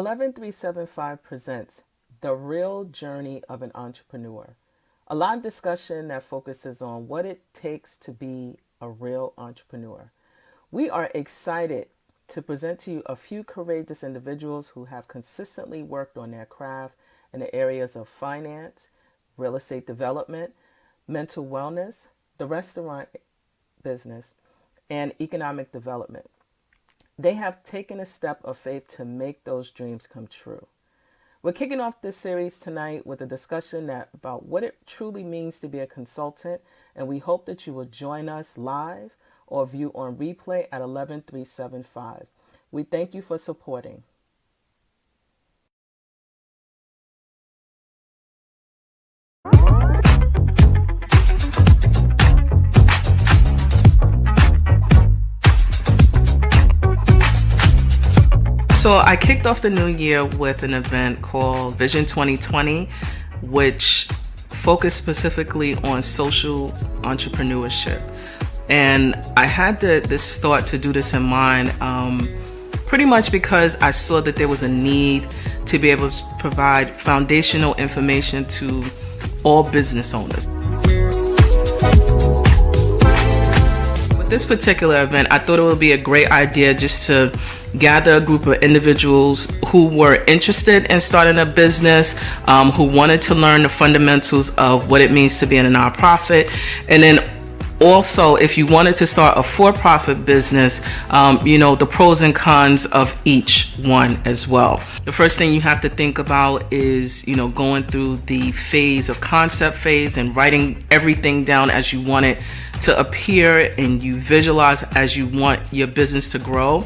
11375 presents The Real Journey of an Entrepreneur, a live discussion that focuses on what it takes to be a real entrepreneur. We are excited to present to you a few courageous individuals who have consistently worked on their craft in the areas of finance, real estate development, mental wellness, the restaurant business, and economic development. They have taken a step of faith to make those dreams come true. We're kicking off this series tonight with a discussion about what it truly means to be a consultant, and we hope that you will join us live or view on replay at 11375. We thank you for supporting. So I kicked off the new year with an event called Vision 2020, which focused specifically on social entrepreneurship. And I had this thought to do this in mind, pretty much because I saw that there was a need to be able to provide foundational information to all business owners. With this particular event, I thought it would be a great idea just to gather a group of individuals who were interested in starting a business, who wanted to learn the fundamentals of what it means to be in a nonprofit, and then also, if you wanted to start a for-profit business, the pros and cons of each one as well. The first thing you have to think about is, going through the phase of concept phase and writing everything down as you want it to appear and you visualize as you want your business to grow.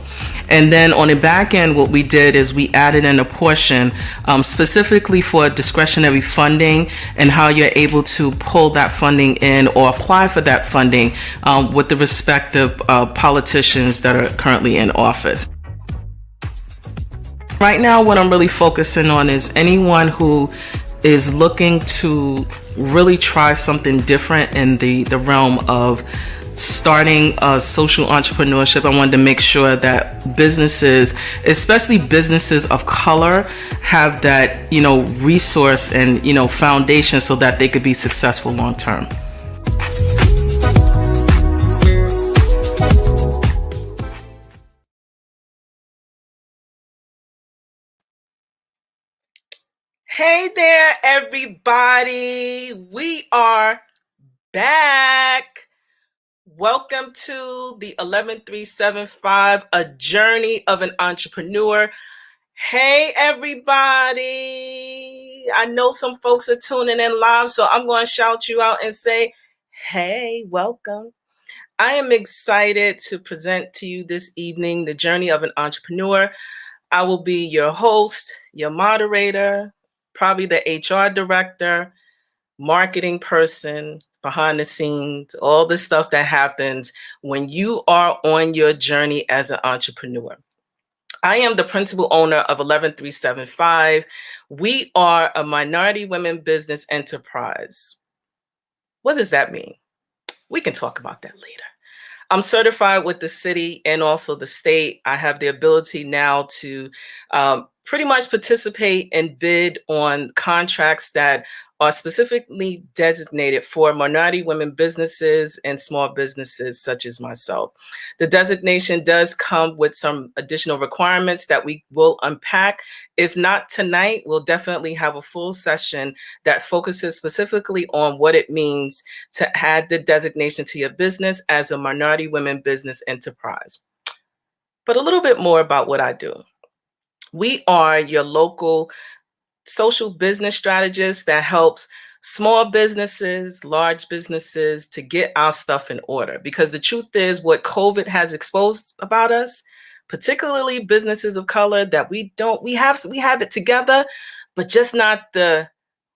And then on the back end, what we did is we added in a portion specifically for discretionary funding and how you're able to pull that funding in or apply for that funding with the respective politicians that are currently in office. Right now, what I'm really focusing on is anyone who is looking to really try something different in the realm of starting social entrepreneurship. I wanted to make sure that businesses, especially businesses of color, have that, resource and, foundation so that they could be successful long term. Hey there, everybody. We are back. Welcome to the 11375, A Journey of an Entrepreneur. Hey, everybody. I know some folks are tuning in live, so I'm going to shout you out and say, hey, welcome. I am excited to present to you this evening The Journey of an Entrepreneur. I will be your host, your moderator, probably the HR director, marketing person, behind the scenes, all the stuff that happens when you are on your journey as an entrepreneur. I am the principal owner of 11375. We are a minority women business enterprise. What does that mean? We can talk about that later. I'm certified with the city and also the state. I have the ability now to pretty much participate and bid on contracts that are specifically designated for minority women businesses and small businesses such as myself. The designation does come with some additional requirements that we will unpack. If not tonight, we'll definitely have a full session that focuses specifically on what it means to add the designation to your business as a minority women business enterprise. But a little bit more about what I do. We are your local social business strategist that helps small businesses, large businesses to get our stuff in order. Because the truth is, what COVID has exposed about us, particularly businesses of color, that we have it together, but just not the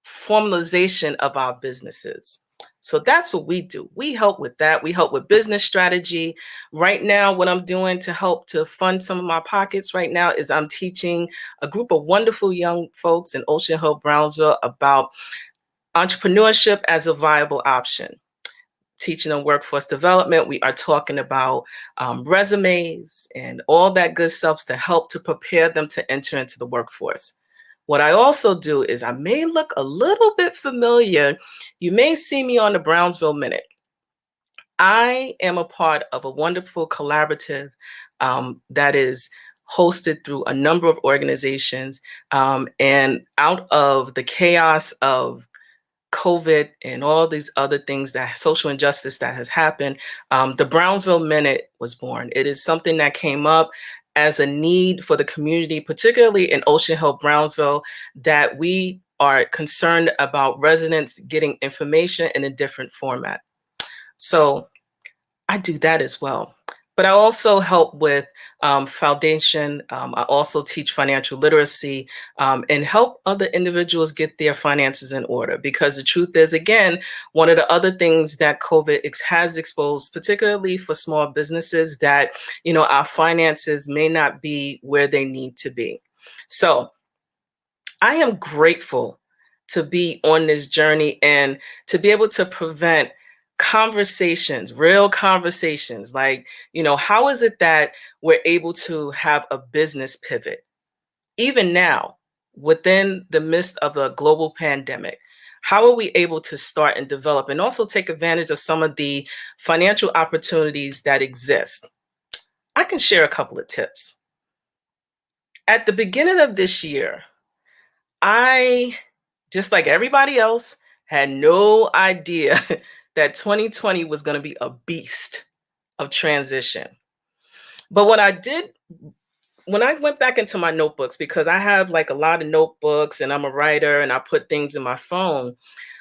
formalization of our businesses. So that's what we do. We help with that. We help with business strategy. Right now, what I'm doing to help to fund some of my pockets right now is I'm teaching a group of wonderful young folks in Ocean Hill, Brownsville about entrepreneurship as a viable option. teaching them workforce development. We are talking about resumes and all that good stuff to help to prepare them to enter into the workforce. What I also do is I may look a little bit familiar. You may see me on the Brownsville Minute. I am a part of a wonderful collaborative that is hosted through a number of organizations. And out of the chaos of COVID and all these other things, that social injustice that has happened, the Brownsville Minute was born. It is something that came up as a need for the community, particularly in Ocean Hill, Brownsville, that we are concerned about residents getting information in a different format. So I do that as well. But I also help with foundation. I also teach financial literacy and help other individuals get their finances in order. Because the truth is, again, one of the other things that COVID has exposed, particularly for small businesses, that, you know, our finances may not be where they need to be. So I am grateful to be on this journey and to be able to prevent conversations, real conversations. Like, you know, how is it that we're able to have a business pivot, even now, within the midst of a global pandemic? How are we able to start and develop and also take advantage of some of the financial opportunities that exist? I can share a couple of tips. At the beginning of this year, I, just like everybody else, had no idea that 2020 was going to be a beast of transition. But what I did, when I went back into my notebooks, because I have like a lot of notebooks and I'm a writer and I put things in my phone,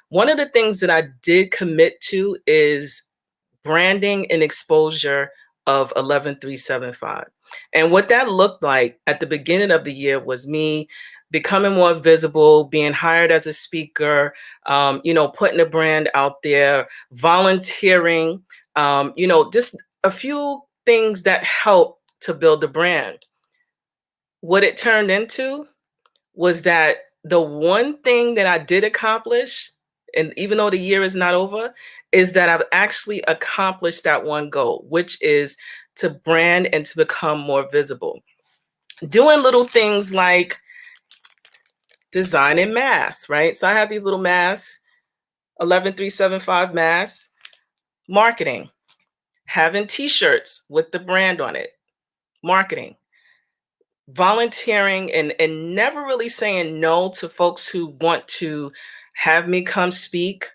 one of the things that I did commit to is branding and exposure of 11375. And what that looked like at the beginning of the year was me becoming more visible, being hired as a speaker, you know, putting a brand out there, volunteering, you know, just a few things that help to build the brand. What it turned into was that the one thing that I did accomplish, and even though the year is not over, is that I've actually accomplished that one goal, which is to brand and to become more visible. Doing little things like designing masks, right? So I have these little masks, 11375 masks, marketing, having t-shirts with the brand on it, marketing, volunteering, and never really saying no to folks who want to have me come speak,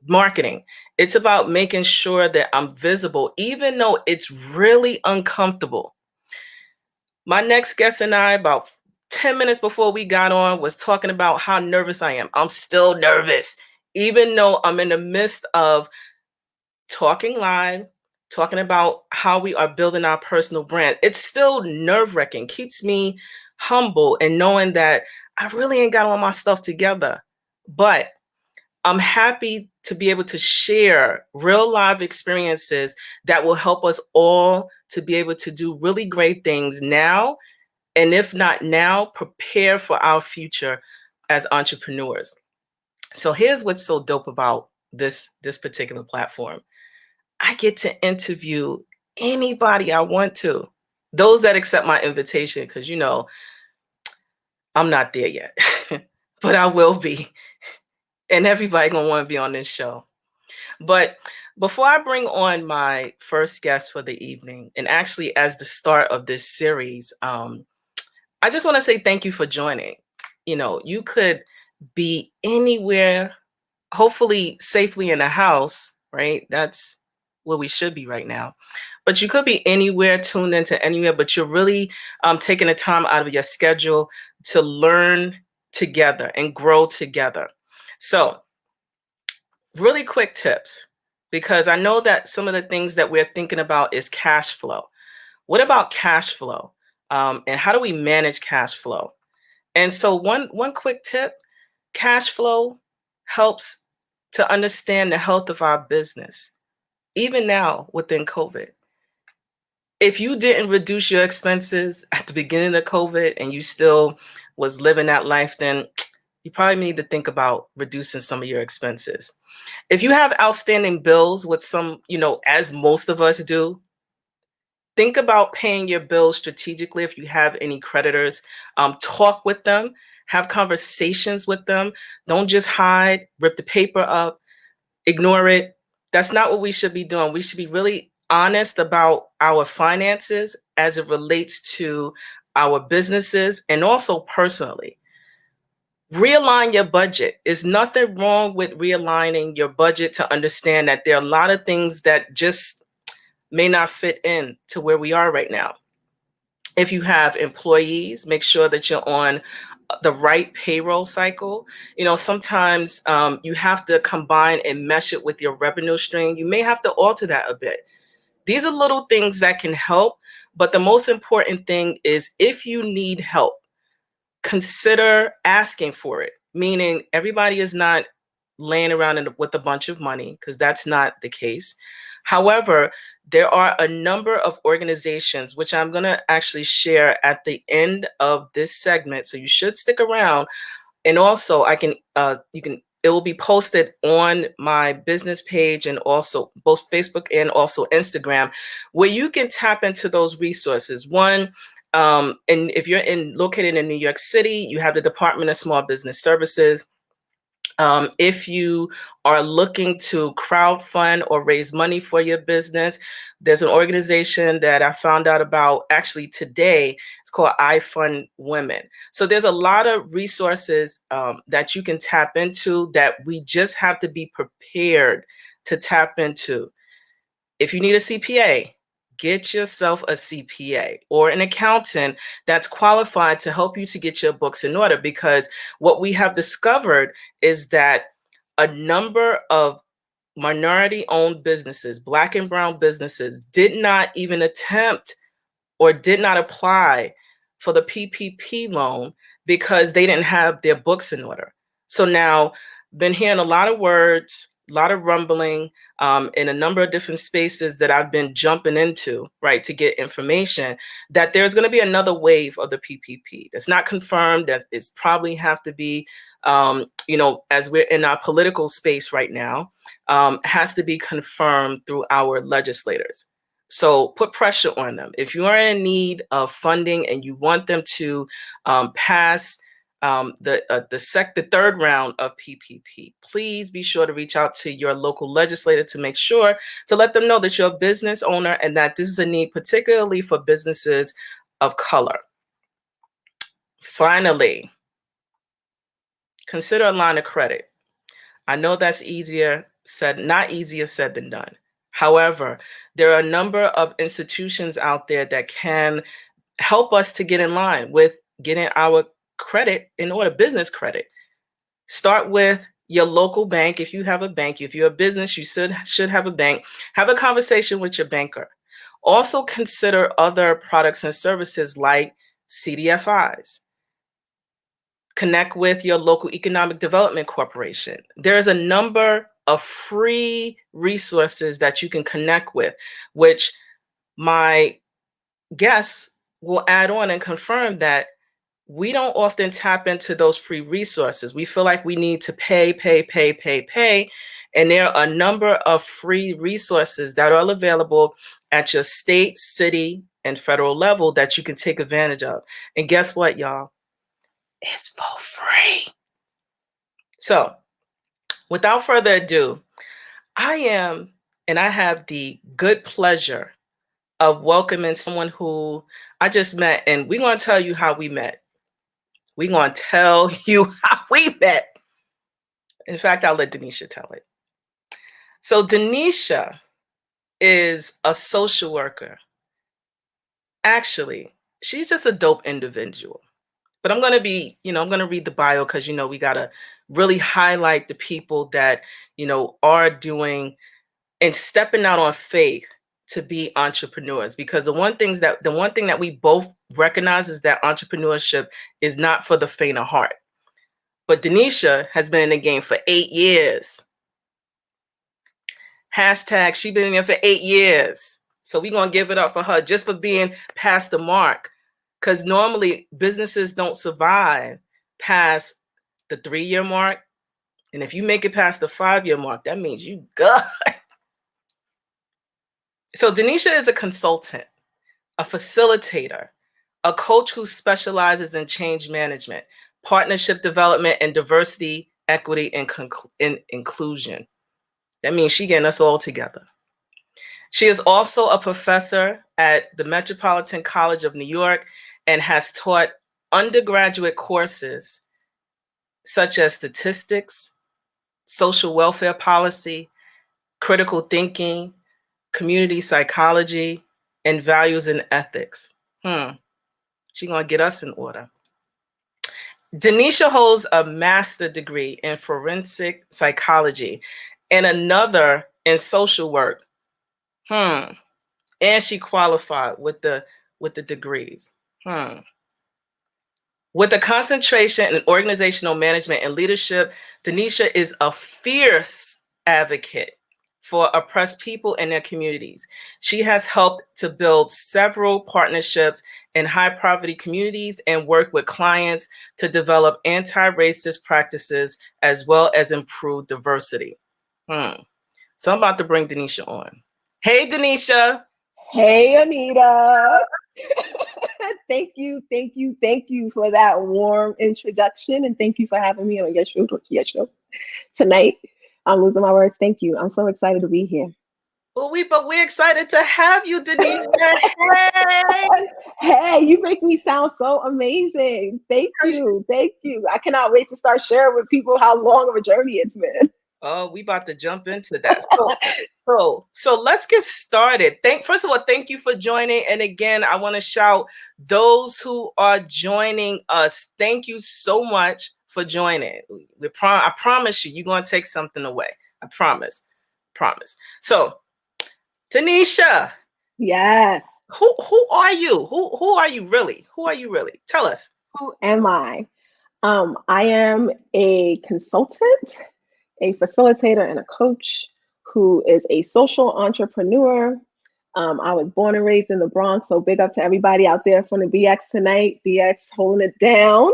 marketing. It's about making sure that I'm visible, even though it's really uncomfortable. My next guest and I, about 10 minutes before we got on, was talking about how nervous I am. I'm still nervous, even though I'm in the midst of talking live, talking about how we are building our personal brand. It's still nerve-wracking, keeps me humble and knowing that I really ain't got all my stuff together. But I'm happy to be able to share real live experiences that will help us all to be able to do really great things now. And if not now, prepare for our future as entrepreneurs. So here's what's so dope about this particular platform. I get to interview anybody I want to. Those that accept my invitation, because, you know, I'm not there yet, but I will be. And everybody gonna want to be on this show. But before I bring on my first guest for the evening, and actually as the start of this series, I just want to say thank you for joining. You know, you could be anywhere, hopefully safely in a house, right? That's where we should be right now. But you could be anywhere, tuned into anywhere, but you're really taking the time out of your schedule to learn together and grow together. So really quick tips, because I know that some of the things that we're thinking about is cash flow. What about cash flow? And how do we manage cash flow? And so one quick tip, cash flow helps to understand the health of our business, even now within COVID. If you didn't reduce your expenses at the beginning of COVID and you still was living that life, then you probably need to think about reducing some of your expenses. If you have outstanding bills with some, as most of us do, think about paying your bills strategically. If you have any creditors, talk with them, have conversations with them. Don't just hide, rip the paper up, ignore it. That's not what we should be doing. We should be really honest about our finances as it relates to our businesses and also personally. Realign your budget. There's nothing wrong with realigning your budget to understand that there are a lot of things that just may not fit in to where we are right now. If you have employees, make sure that you're on the right payroll cycle. Sometimes you have to combine and mesh it with your revenue stream. You may have to alter that a bit. These are little things that can help, but the most important thing is if you need help, consider asking for it, meaning everybody is not laying around with a bunch of money, because that's not the case. However, there are a number of organizations, which I'm going to actually share at the end of this segment. So you should stick around. And also it will be posted on my business page and also both Facebook and also Instagram, where you can tap into those resources. One, and if you're located in New York City, you have the Department of Small Business Services. If you are looking to crowdfund or raise money for your business, there's an organization that I found out about actually today. It's called I Fund Women. So there's a lot of resources that you can tap into that we just have to be prepared to tap into. If you need a CPA, get yourself a CPA or an accountant that's qualified to help you to get your books in order, because what we have discovered is that a number of minority-owned businesses, Black and brown businesses, did not even attempt or did not apply for the PPP loan because they didn't have their books in order. So now, been hearing a lot of words, a lot of rumbling in a number of different spaces that I've been jumping into, right, to get information, that there's going to be another wave of the PPP. That's not confirmed. That it's probably have to be, as we're in our political space right now, has to be confirmed through our legislators. So put pressure on them. If you are in need of funding and you want them to pass the third round of PPP, please be sure to reach out to your local legislator to make sure to let them know that you're a business owner and that this is a need, particularly for businesses of color. Finally, consider a line of credit. I know that's not easier said than done. However, there are a number of institutions out there that can help us to get in line with getting our credit in order, business credit. Start with your local bank. If you have a bank, if you're a business, you should have a bank. Have a conversation with your banker. Also consider other products and services like CDFIs. Connect with your local economic development corporation. There's a number of free resources that you can connect with, which my guests will add on and confirm that we don't often tap into those free resources. We feel like we need to pay. And there are a number of free resources that are available at your state, city, and federal level that you can take advantage of. And guess what, y'all? It's for free. So without further ado, I have the good pleasure of welcoming someone who I just met, and we're going to tell you how we met. We're going to tell you how we met. In fact, I'll let Denisha tell it. So Denisha is a social worker. Actually, she's just a dope individual. But I'm going to read the bio because, we got to really highlight the people that, are doing and stepping out on faith to be entrepreneurs. Because the one thing that we both recognize is that entrepreneurship is not for the faint of heart. But Denisha has been in the game for 8 years. Hashtag she been in there for 8 years. So we're going to give it up for her just for being past the mark. Because normally businesses don't survive past the 3-year mark. And if you make it past the 5-year mark, that means you good. So Denisha is a consultant, a facilitator, a coach who specializes in change management, partnership development, and diversity, equity, and inclusion. That means she getting us all together. She is also a professor at the Metropolitan College of New York and has taught undergraduate courses such as statistics, social welfare policy, critical thinking, community psychology, and values and ethics. She's gonna get us in order. Denisha holds a master's degree in forensic psychology and another in social work. And she qualified with the degrees. With a concentration in organizational management and leadership, Denisha is a fierce advocate for oppressed people and their communities. She has helped to build several partnerships in high poverty communities and work with clients to develop anti-racist practices as well as improve diversity. So I'm about to bring Denisha on. Hey, Denisha. Hey, Anita. Thank you for that warm introduction, and thank you for having me on your show tonight. I'm losing my words. Thank you. I'm so excited to be here. Well, we're excited to have you, Denisha. Hey. Hey, you make me sound so amazing. Thank you. I cannot wait to start sharing with people how long of a journey it's been. Oh, we about to jump into that. So let's get started. First of all, thank you for joining. And again, I want to shout those who are joining us. Thank you so much for joining. I promise you, you're going to take something away. I promise. So, Denisha. Yes. Who are you? Who are you really? Tell us. Who am I? I am a consultant, a facilitator, and a coach who is a social entrepreneur. I was born and raised in the Bronx, so big up to everybody out there from the BX tonight. BX holding it down.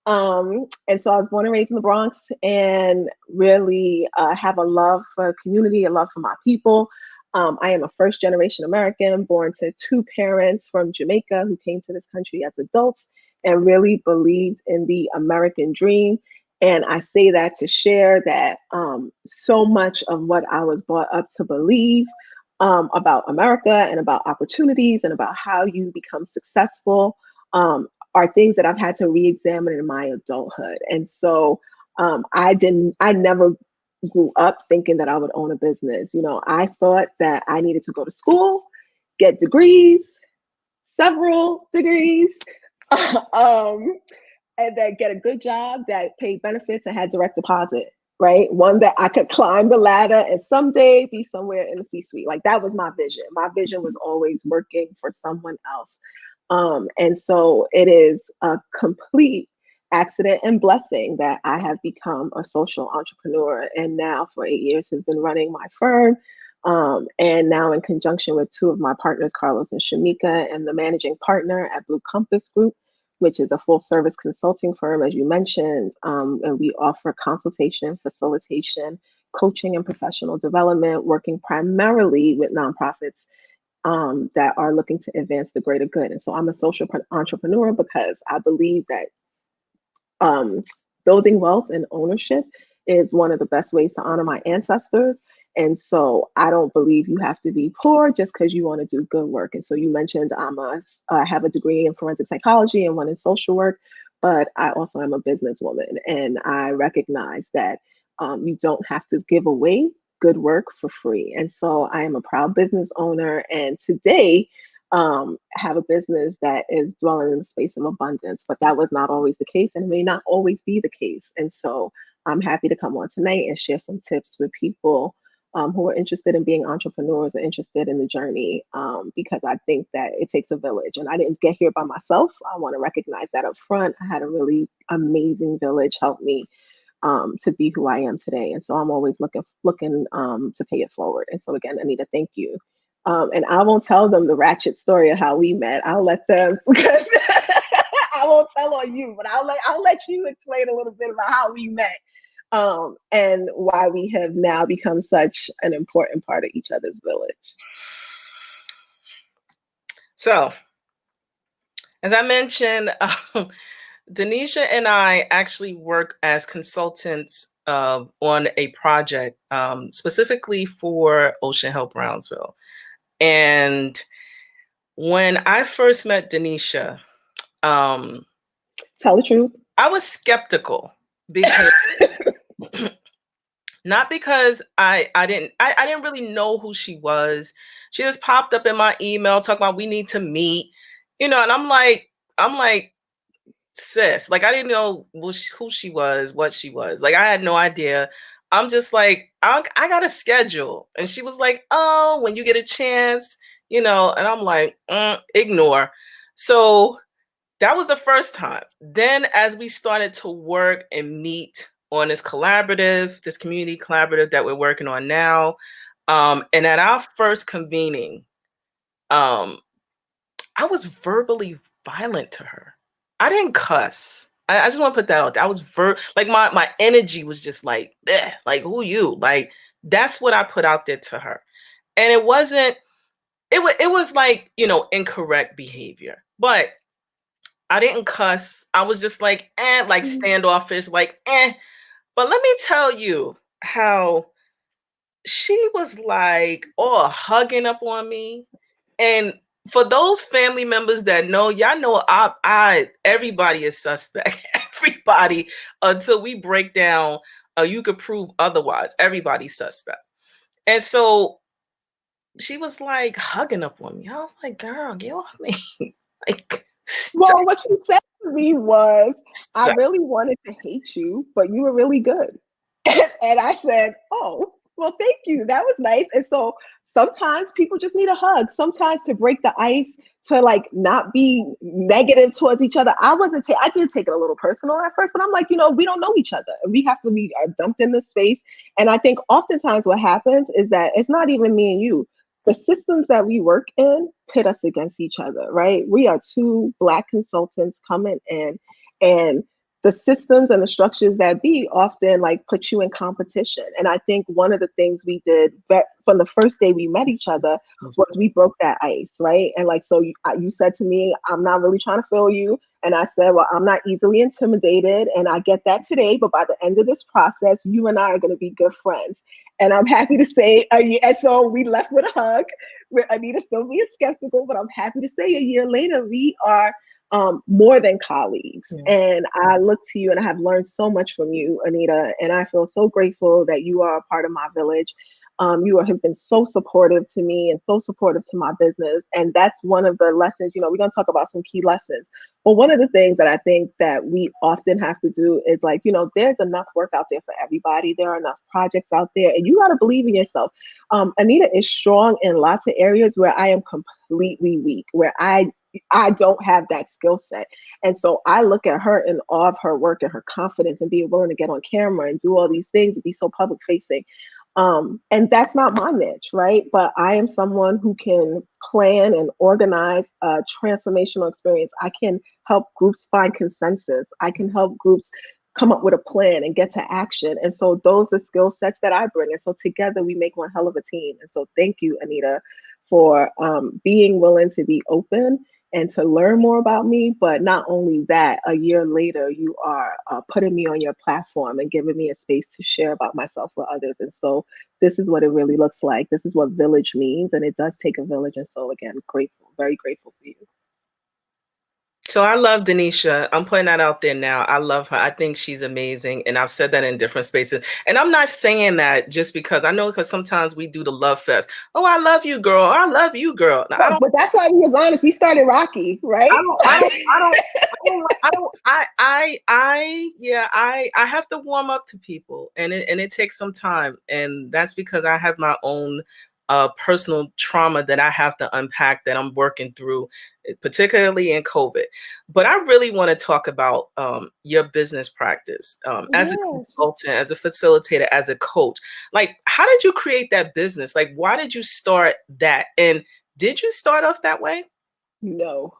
And so I was born and raised in the Bronx and really have a love for community, a love for my people. I am a first generation American, born to two parents from Jamaica who came to this country as adults and really believed in the American dream. And I say that to share that so much of what I was brought up to believe about America and about opportunities and about how you become successful are things that I've had to re-examine in my adulthood. And so I never grew up thinking that I would own a business. You know, I thought that I needed to go to school, get degrees, several degrees, and then get a good job that paid benefits and had direct deposit, right? One that I could climb the ladder and someday be somewhere in the C-suite. Like that was my vision. My vision was always working for someone else. And so it is a complete accident and blessing that I have become a social entrepreneur, and now for 8 years has been running my firm. And now in conjunction with two of my partners, Carlos and Shamika, and the managing partner at Blue Compass Group, which is a full service consulting firm, as you mentioned. And we offer consultation, facilitation, coaching, and professional development, working primarily with nonprofits that are looking to advance the greater good. And so I'm a social entrepreneur because I believe that building wealth and ownership is one of the best ways to honor my ancestors. And so I don't believe you have to be poor just because you want to do good work. And so you mentioned I have a degree in forensic psychology and one in social work, but I also am a businesswoman. And I recognize that you don't have to give away good work for free. And so I am a proud business owner, and today have a business that is dwelling in the space of abundance, but that was not always the case and may not always be the case. And so I'm happy to come on tonight and share some tips with people who are interested in being entrepreneurs and interested in the journey, because I think that it takes a village, and I didn't get here by myself. I want to recognize that up front. I had a really amazing village help me to be who I am today. And so I'm always looking to pay it forward. And so again, Anita, thank you. And I won't tell them the ratchet story of how we met. I'll let them, because I won't tell on you, but I'll let you explain a little bit about how we met, and why we have now become such an important part of each other's village. So, as I mentioned, Denisha and I actually work as consultants on a project specifically for Ocean Health Brownsville. And when I first met Denisha, Tell the truth. I was skeptical because not because I didn't really know who she was. She just popped up in my email talking about we need to meet, and I'm like, sis, like I didn't know who she was, what she was. Like I had no idea. I'm just like, I got a schedule. And she was like, oh, when you get a chance, and I'm like, ignore. So that was the first time. Then as we started to work and meet on this community collaborative that we're working on now, and at our first convening, I was verbally violent to her. I didn't cuss. I just want to put that out there. I was like my energy was just like, like who you? Like that's what I put out there to her. And it wasn't, it was like, incorrect behavior. But I didn't cuss. I was just like, like standoffish, like, But let me tell you how she was like all hugging up on me. And for those family members that know, y'all know I everybody is suspect. Everybody, until we break down, you could prove otherwise. Everybody's suspect. And so she was like hugging up on me. I was like, girl, get off me. Like, well, what you said to me was, I really wanted to hate you, but you were really good. And I said, oh, well, thank you. That was nice. And so sometimes people just need a hug. Sometimes to break the ice, to like not be negative towards each other. I did take it a little personal at first, but I'm like, we don't know each other. We have to be dumped in this space. And I think oftentimes what happens is that it's not even me and you. The systems that we work in pit us against each other, right? We are two Black consultants coming in, and the systems and the structures that be often like put you in competition. And I think one of the things we did from the first day we met each other was we broke that ice, right? And like, so you said to me, I'm not really trying to feel you. And I said, well, I'm not easily intimidated. And I get that today, but by the end of this process, you and I are going to be good friends. And I'm happy to say, and so we left with a hug, with Anita still being skeptical, but I'm happy to say a year later, we are more than colleagues. Yeah. And I look to you and I have learned so much from you, Anita, and I feel so grateful that you are a part of my village. You have been so supportive to me and so supportive to my business. And that's one of the lessons, we're going to talk about some key lessons. But one of the things that I think that we often have to do is like, there's enough work out there for everybody. There are enough projects out there, and you got to believe in yourself. Anita is strong in lots of areas where I am completely weak, where I don't have that skill set. And so I look at her in awe of her work and her confidence and being willing to get on camera and do all these things and be so public facing. And that's not my niche, right? But I am someone who can plan and organize a transformational experience. I can help groups find consensus. I can help groups come up with a plan and get to action. And so those are skill sets that I bring. And so together we make one hell of a team. And so thank you, Anita, for being willing to be open and to learn more about me. But not only that, a year later, you are putting me on your platform and giving me a space to share about myself with others. And so this is what it really looks like. This is what village means. And it does take a village. And so again, grateful, very grateful for you. So I love Denisha. I'm putting that out there now. I love her. I think she's amazing. And I've said that in different spaces. And I'm not saying that just because I know, because sometimes we do the love fest. Oh, I love you, girl. I love you, girl. Now, but that's why we was honest. We started rocky, right? I have to warm up to people, and it takes some time. And that's because I have my own personal trauma that I have to unpack, that I'm working through, particularly in COVID. But I really want to talk about your business practice as a consultant, as a facilitator, as a coach. Like, how did you create that business? Like, why did you start that? And did you start off that way? No.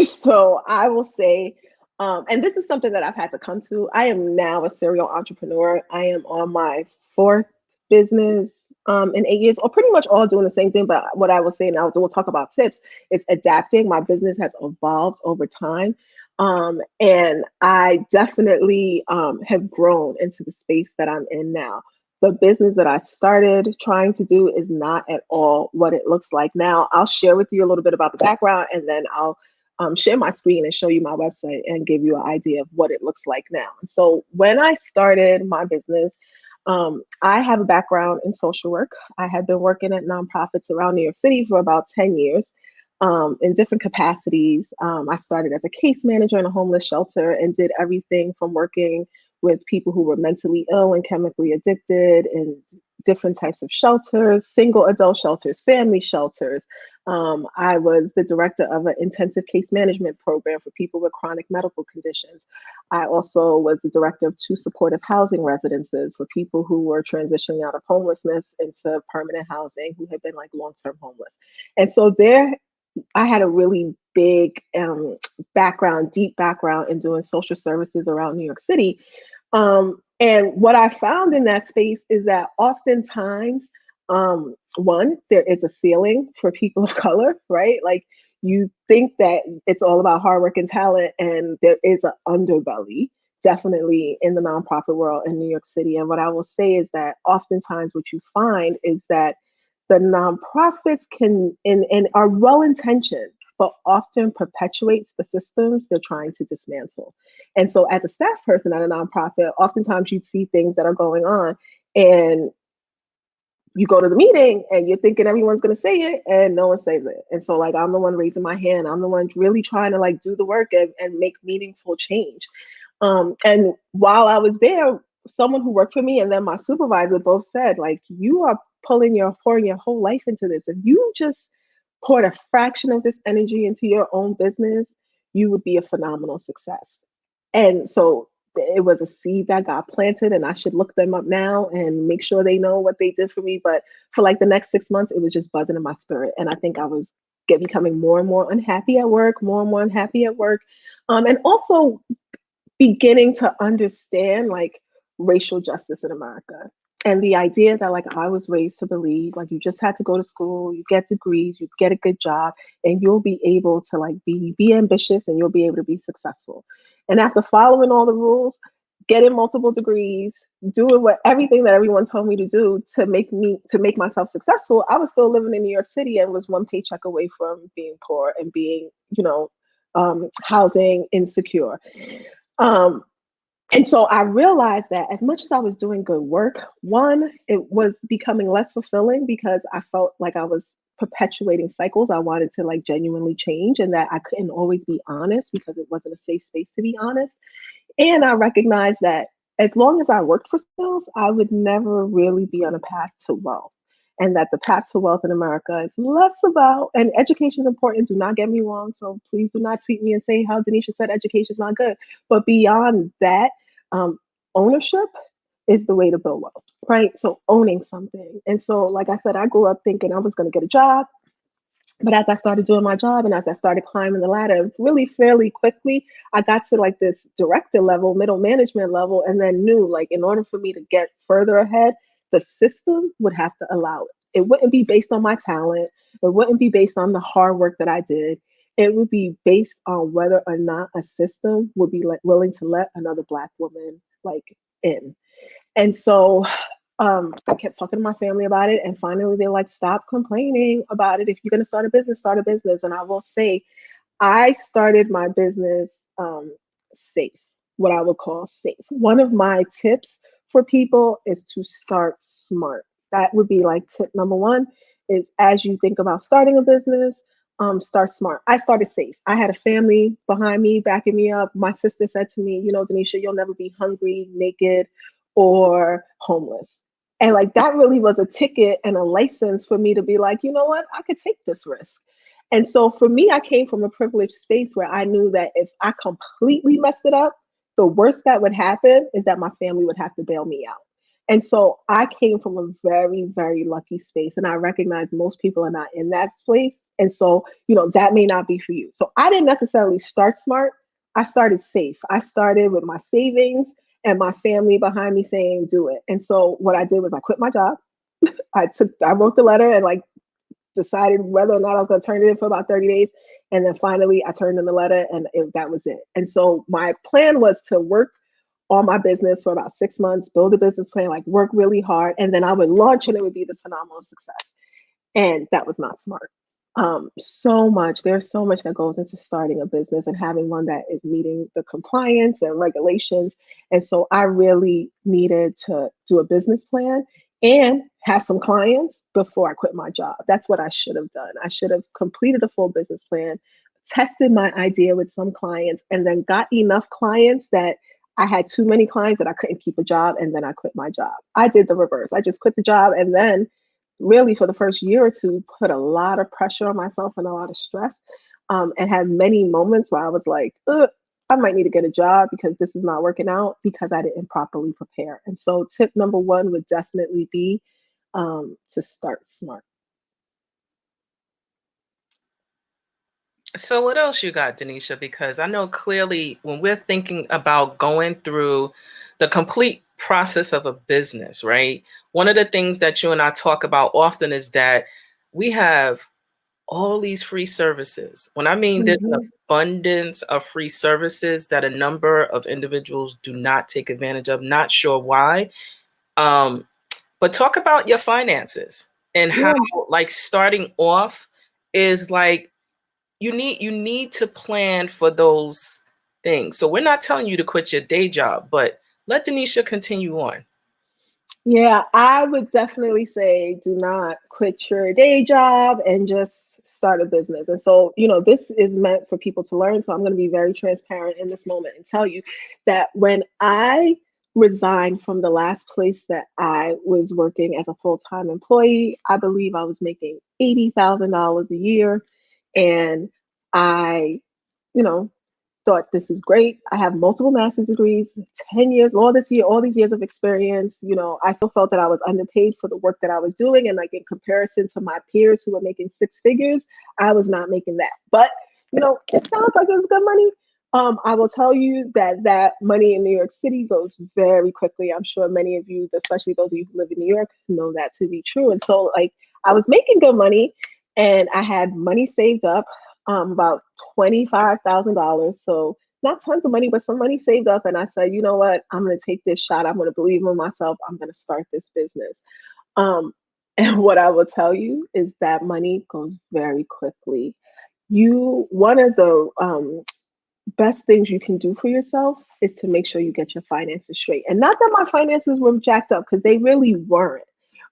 So I will say, And this is something that I've had to come to. I am now a serial entrepreneur. I am on my fourth business in 8 years, or pretty much all doing the same thing. But what I will say, and we'll talk about tips, is adapting. My business has evolved over time. And I definitely have grown into the space that I'm in now. The business that I started trying to do is not at all what it looks like now. I'll share with you a little bit about the background, and then I'll share my screen and show you my website and give you an idea of what it looks like now. So when I started my business, I have a background in social work. I had been working at nonprofits around New York City for about 10 years in different capacities. I started as a case manager in a homeless shelter and did everything from working with people who were mentally ill and chemically addicted in different types of shelters, single adult shelters, family shelters. I was the director of an intensive case management program for people with chronic medical conditions. I also was the director of 2 supportive housing residences for people who were transitioning out of homelessness into permanent housing, who had been like long-term homeless. And so there, I had a really big background, deep background in doing social services around New York City. And what I found in that space is that oftentimes, one, there is a ceiling for people of color, right? Like you think that it's all about hard work and talent, and there is an underbelly definitely in the nonprofit world in New York City. And what I will say is that oftentimes what you find is that the nonprofits can and are well intentioned, but often perpetuates the systems they're trying to dismantle. And so as a staff person at a nonprofit, oftentimes you'd see things that are going on, and you go to the meeting and you're thinking everyone's going to say it and no one says it. And so like, I'm the one raising my hand. I'm the one really trying to like do the work and make meaningful change. And while I was there, someone who worked for me and then my supervisor both said, like, you are pouring your whole life into this. If you just poured a fraction of this energy into your own business, you would be a phenomenal success. And so it was a seed that got planted, and I should look them up now and make sure they know what they did for me. But for like the next 6 months, it was just buzzing in my spirit. And I think I was becoming more and more unhappy at work, more and more unhappy at work. And also beginning to understand like racial justice in America. And the idea that like I was raised to believe like you just had to go to school, you get degrees, you get a good job, and you'll be able to like be ambitious and you'll be able to be successful. And after following all the rules, getting multiple degrees, doing what everything that everyone told me to do to make myself successful, I was still living in New York City and was one paycheck away from being poor and being, housing insecure. Um, and so I realized that as much as I was doing good work, one, it was becoming less fulfilling because I felt like I was perpetuating cycles. I wanted to like genuinely change, and that I couldn't always be honest because it wasn't a safe space to be honest. And I recognized that as long as I worked for skills, I would never really be on a path to wealth. And that the path to wealth in America is less about, and education is important, do not get me wrong. So please do not tweet me and say how Denisha said education is not good. But beyond that, um, ownership is the way to build wealth, right? So owning something. And so, like I said, I grew up thinking I was going to get a job. But as I started doing my job and as I started climbing the ladder, really fairly quickly, I got to like this director level, middle management level, and then knew like in order for me to get further ahead, the system would have to allow it. It wouldn't be based on my talent. It wouldn't be based on the hard work that I did. It would be based on whether or not a system would be like willing to let another Black woman like in. And so I kept talking to my family about it, and finally they're like, stop complaining about it. If you're going to start a business, start a business. And I will say, I started my business safe, what I would call safe. One of my tips for people is to start smart. That would be like tip number one is as you think about starting a business, start smart. I started safe. I had a family behind me, backing me up. My sister said to me, Denisha, you'll never be hungry, naked, or homeless. And like that really was a ticket and a license for me to be like, you know what, I could take this risk. And so for me, I came from a privileged space where I knew that if I completely messed it up, the worst that would happen is that my family would have to bail me out. And so I came from a very, very lucky space. And I recognize most people are not in that place. And so, that may not be for you. So I didn't necessarily start smart, I started safe. I started with my savings and my family behind me saying, do it. And so what I did was I quit my job. I wrote the letter and like decided whether or not I was going to turn it in for about 30 days. And then finally I turned in the letter and that was it. And so my plan was to work on my business for about 6 months, build a business plan, like work really hard. And then I would launch and it would be this phenomenal success. And that was not smart. There's so much that goes into starting a business and having one that is meeting the compliance and regulations. And so I really needed to do a business plan and have some clients before I quit my job. That's what I should have done. I should have completed a full business plan, tested my idea with some clients, and then got enough clients that I had too many clients that I couldn't keep a job, and then I quit my job. I did the reverse. I just quit the job and then really for the first year or two put a lot of pressure on myself and a lot of stress, and had many moments where I was like, I might need to get a job because this is not working out because I didn't properly prepare. And so tip number one would definitely be to start smart. So what else you got, Denisha? Because I know clearly when we're thinking about going through the complete process of a business, right? One of the things that you and I talk about often is that we have all these free services. When I mean there's an abundance of free services that a number of individuals do not take advantage of, not sure why. But talk about your finances and how like starting off is like you need to plan for those things. So we're not telling you to quit your day job, but let Denisha continue on. Yeah, I would definitely say do not quit your day job and just start a business. And so, this is meant for people to learn. So I'm going to be very transparent in this moment and tell you that when I resigned from the last place that I was working as a full-time employee, I believe I was making $80,000 a year. And I, you know, thought this is great. I have multiple master's degrees, 10 years, all these years of experience. I still felt that I was underpaid for the work that I was doing. And like in comparison to my peers who were making six figures, I was not making that. But, it sounds like it was good money. I will tell you that money in New York City goes very quickly. I'm sure many of you, especially those of you who live in New York, know that to be true. And so like I was making good money and I had money saved up, about $25,000. So not tons of money, but some money saved up. And I said, you know what? I'm going to take this shot. I'm going to believe in myself. I'm going to start this business. And what I will tell you is that money goes very quickly. One of the best things you can do for yourself is to make sure you get your finances straight. And not that my finances were jacked up, because they really weren't.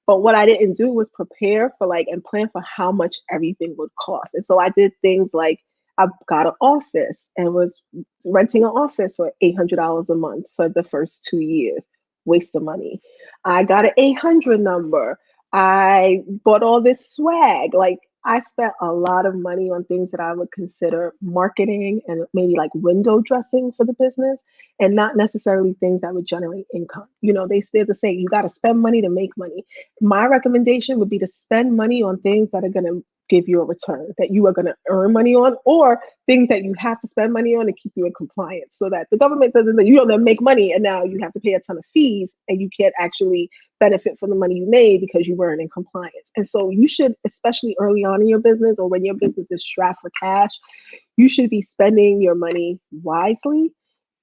But what I didn't do was prepare for and plan for how much everything would cost. And so I did things like I got an office and was renting an office for $800 a month for the first 2 years. Waste of money. I got an 800 number. I bought all this swag. I spent a lot of money on things that I would consider marketing and maybe like window dressing for the business, and not necessarily things that would generate income. There's a saying, you got to spend money to make money. My recommendation would be to spend money on things that are going to give you a return, that you are going to earn money on, or things that you have to spend money on to keep you in compliance, so that the government doesn't that you don't make money and now you have to pay a ton of fees and you can't actually benefit from the money you made because you weren't in compliance. And so you should, especially early on in your business or when your business is strapped for cash, you should be spending your money wisely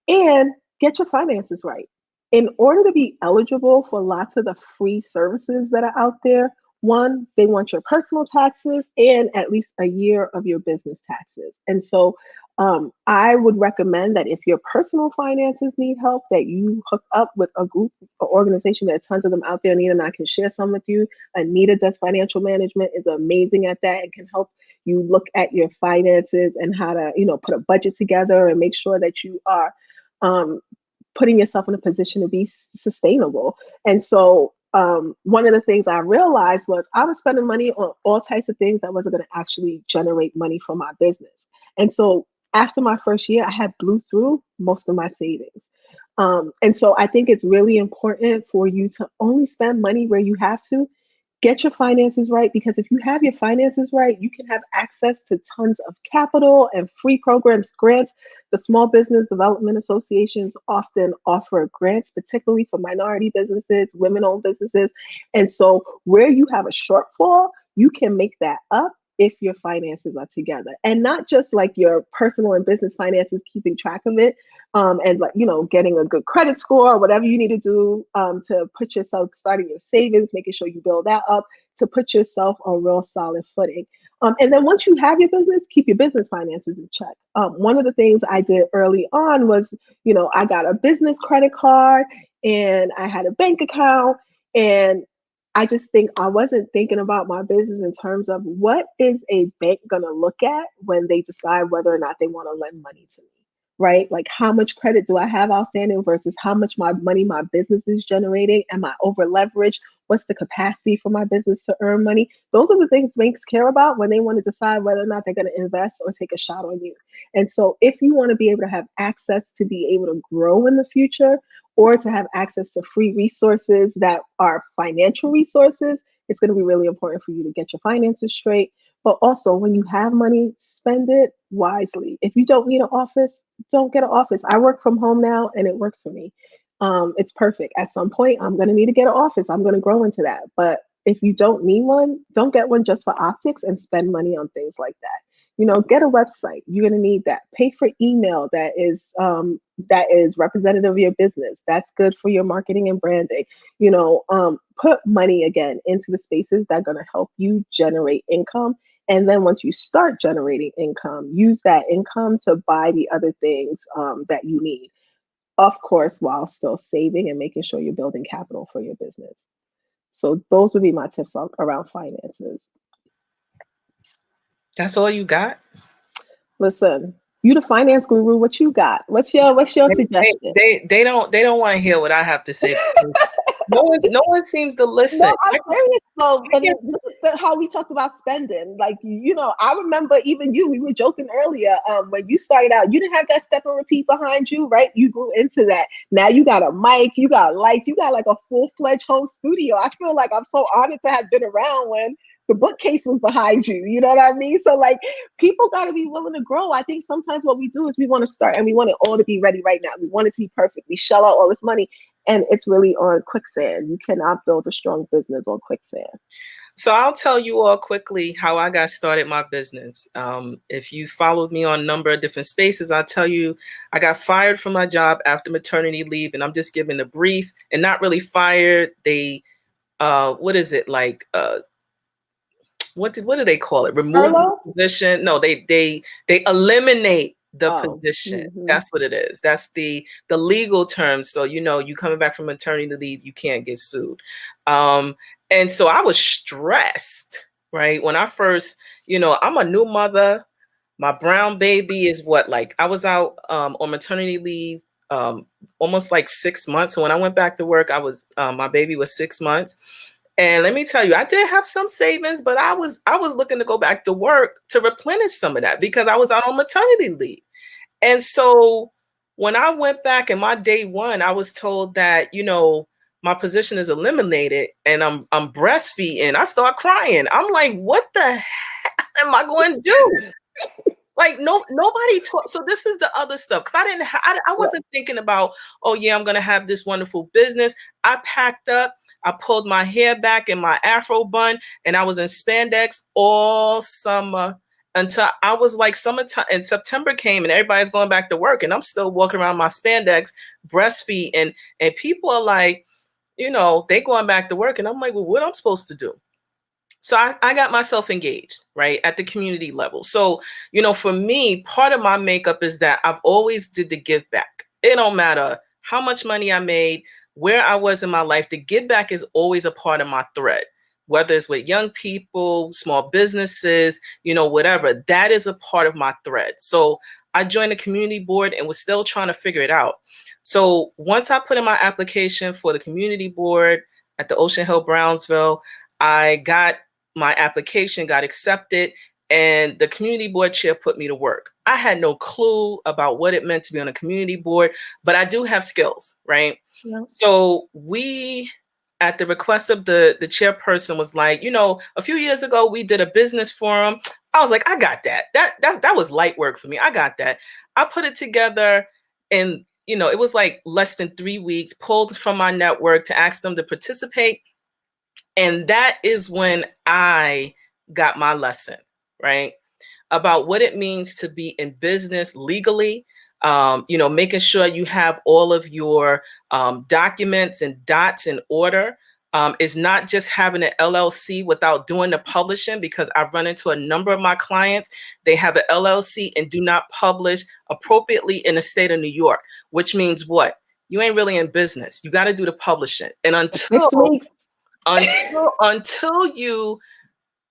and get your finances right. In order to be eligible for lots of the free services that are out there, one, they want your personal taxes and at least a year of your business taxes. And so I would recommend that if your personal finances need help, that you hook up with a group or organization. There are tons of them out there, Anita, and I can share some with you. Anita Does Financial Management, is amazing at that and can help you look at your finances and how to, put a budget together and make sure that you are putting yourself in a position to be sustainable. And so one of the things I realized was I was spending money on all types of things that wasn't going to actually generate money for my business. And so after my first year, I had blew through most of my savings. And so I think it's really important for you to only spend money where you have to. get your finances right, because if you have your finances right, you can have access to tons of capital and free programs, grants. The Small Business Development Associations often offer grants, particularly for minority businesses, women-owned businesses. And so where you have a shortfall, you can make that up if your finances are together, and not just like your personal and business finances, keeping track of it, and like, getting a good credit score or whatever you need to do, to put yourself, starting your savings, making sure you build that up to put yourself on real solid footing. And then once you have your business, keep your business finances in check. One of the things I did early on was, I got a business credit card and I had a bank account, and I just think I wasn't thinking about my business in terms of what is a bank going to look at when they decide whether or not they want to lend money to me, right? Like, how much credit do I have outstanding versus how much money my business is generating? Am I over leveraged? What's the capacity for my business to earn money? Those are the things banks care about when they want to decide whether or not they're going to invest or take a shot on you. And so if you want to be able to have access to be able to grow in the future, or to have access to free resources that are financial resources, it's going to be really important for you to get your finances straight. But also, when you have money, spend it wisely. If you don't need an office, don't get an office. I work from home now and it works for me. It's perfect. At some point, I'm going to need to get an office. I'm going to grow into that. But if you don't need one, don't get one just for optics and spend money on things like that. Get a website. You're going to need that. Pay for email that is representative of your business. That's good for your marketing and branding. Put money again into the spaces that are going to help you generate income. And then once you start generating income, use that income to buy the other things that you need. Of course, while still saving and making sure you're building capital for your business. So those would be my tips around finances. That's all you got? Listen, you the finance guru. What you got? What's your suggestion? They don't want to hear what I have to say. No one seems to listen. No, I'm serious though. But how we talked about spending, like, I remember even we were joking earlier. When you started out, you didn't have that step and repeat behind you, right? You grew into that. Now you got a mic, you got lights, you got like a full-fledged home studio. I feel like I'm so honored to have been around when the bookcase was behind you. You know what I mean? So like, people got to be willing to grow. I think sometimes what we do is we want to start and we want it all to be ready right now. We want it to be perfect. We shell out all this money, and it's really on quicksand. You cannot build a strong business on quicksand. So I'll tell you all quickly how I got started my business. If you followed me on a number of different spaces, I'll tell you I got fired from my job after maternity leave, and I'm just giving a brief, and not really fired. They, what is it like? What do they call it? Remove the position? No, they eliminate the position. Mm-hmm. That's what it is. That's the legal term. So you coming back from maternity leave, you can't get sued. And so I was stressed, right? When I first, I'm a new mother. My brown baby is I was out on maternity leave almost like 6 months. So when I went back to work, I was my baby was 6 months. And let me tell you, I did have some savings, but I was looking to go back to work to replenish some of that because I was out on maternity leave. And so when I went back in my day one, I was told that, my position is eliminated and I'm breastfeeding. I start crying. I'm like, what the heck am I going to do? Like nobody taught. So this is the other stuff. Cause I wasn't thinking about, oh yeah, I'm going to have this wonderful business. I packed up. I pulled my hair back in my Afro bun and I was in spandex all summer until I was like summertime, and September came and everybody's going back to work and I'm still walking around my spandex breastfeed and people are like, they going back to work and I'm like, well, what I'm supposed to do? So I got myself engaged, right, at the community level. So, for me, part of my makeup is that I've always did the give back. It don't matter how much money I made, where I was in my life, the give back is always a part of my thread, whether it's with young people, small businesses, whatever, that is a part of my thread. So I joined the community board and was still trying to figure it out. So once I put in my application for the community board at the Ocean Hill, Brownsville, I got my application, got accepted, and the community board chair put me to work. I had no clue about what it meant to be on a community board, but I do have skills, right? Yeah. So we at the request of the chairperson, was like, a few years ago we did a business forum. I was like, I got that. That was light work for me. I got that. I put it together, and it was like less than 3 weeks, pulled from my network to ask them to participate. And that is when I got my lesson, right? About what it means to be in business legally, making sure you have all of your documents and dots in order. Is not just having an LLC without doing the publishing, because I've run into a number of my clients. They have an LLC and do not publish appropriately in the state of New York, which means what? You ain't really in business. You got to do the publishing. And 6 weeks. until you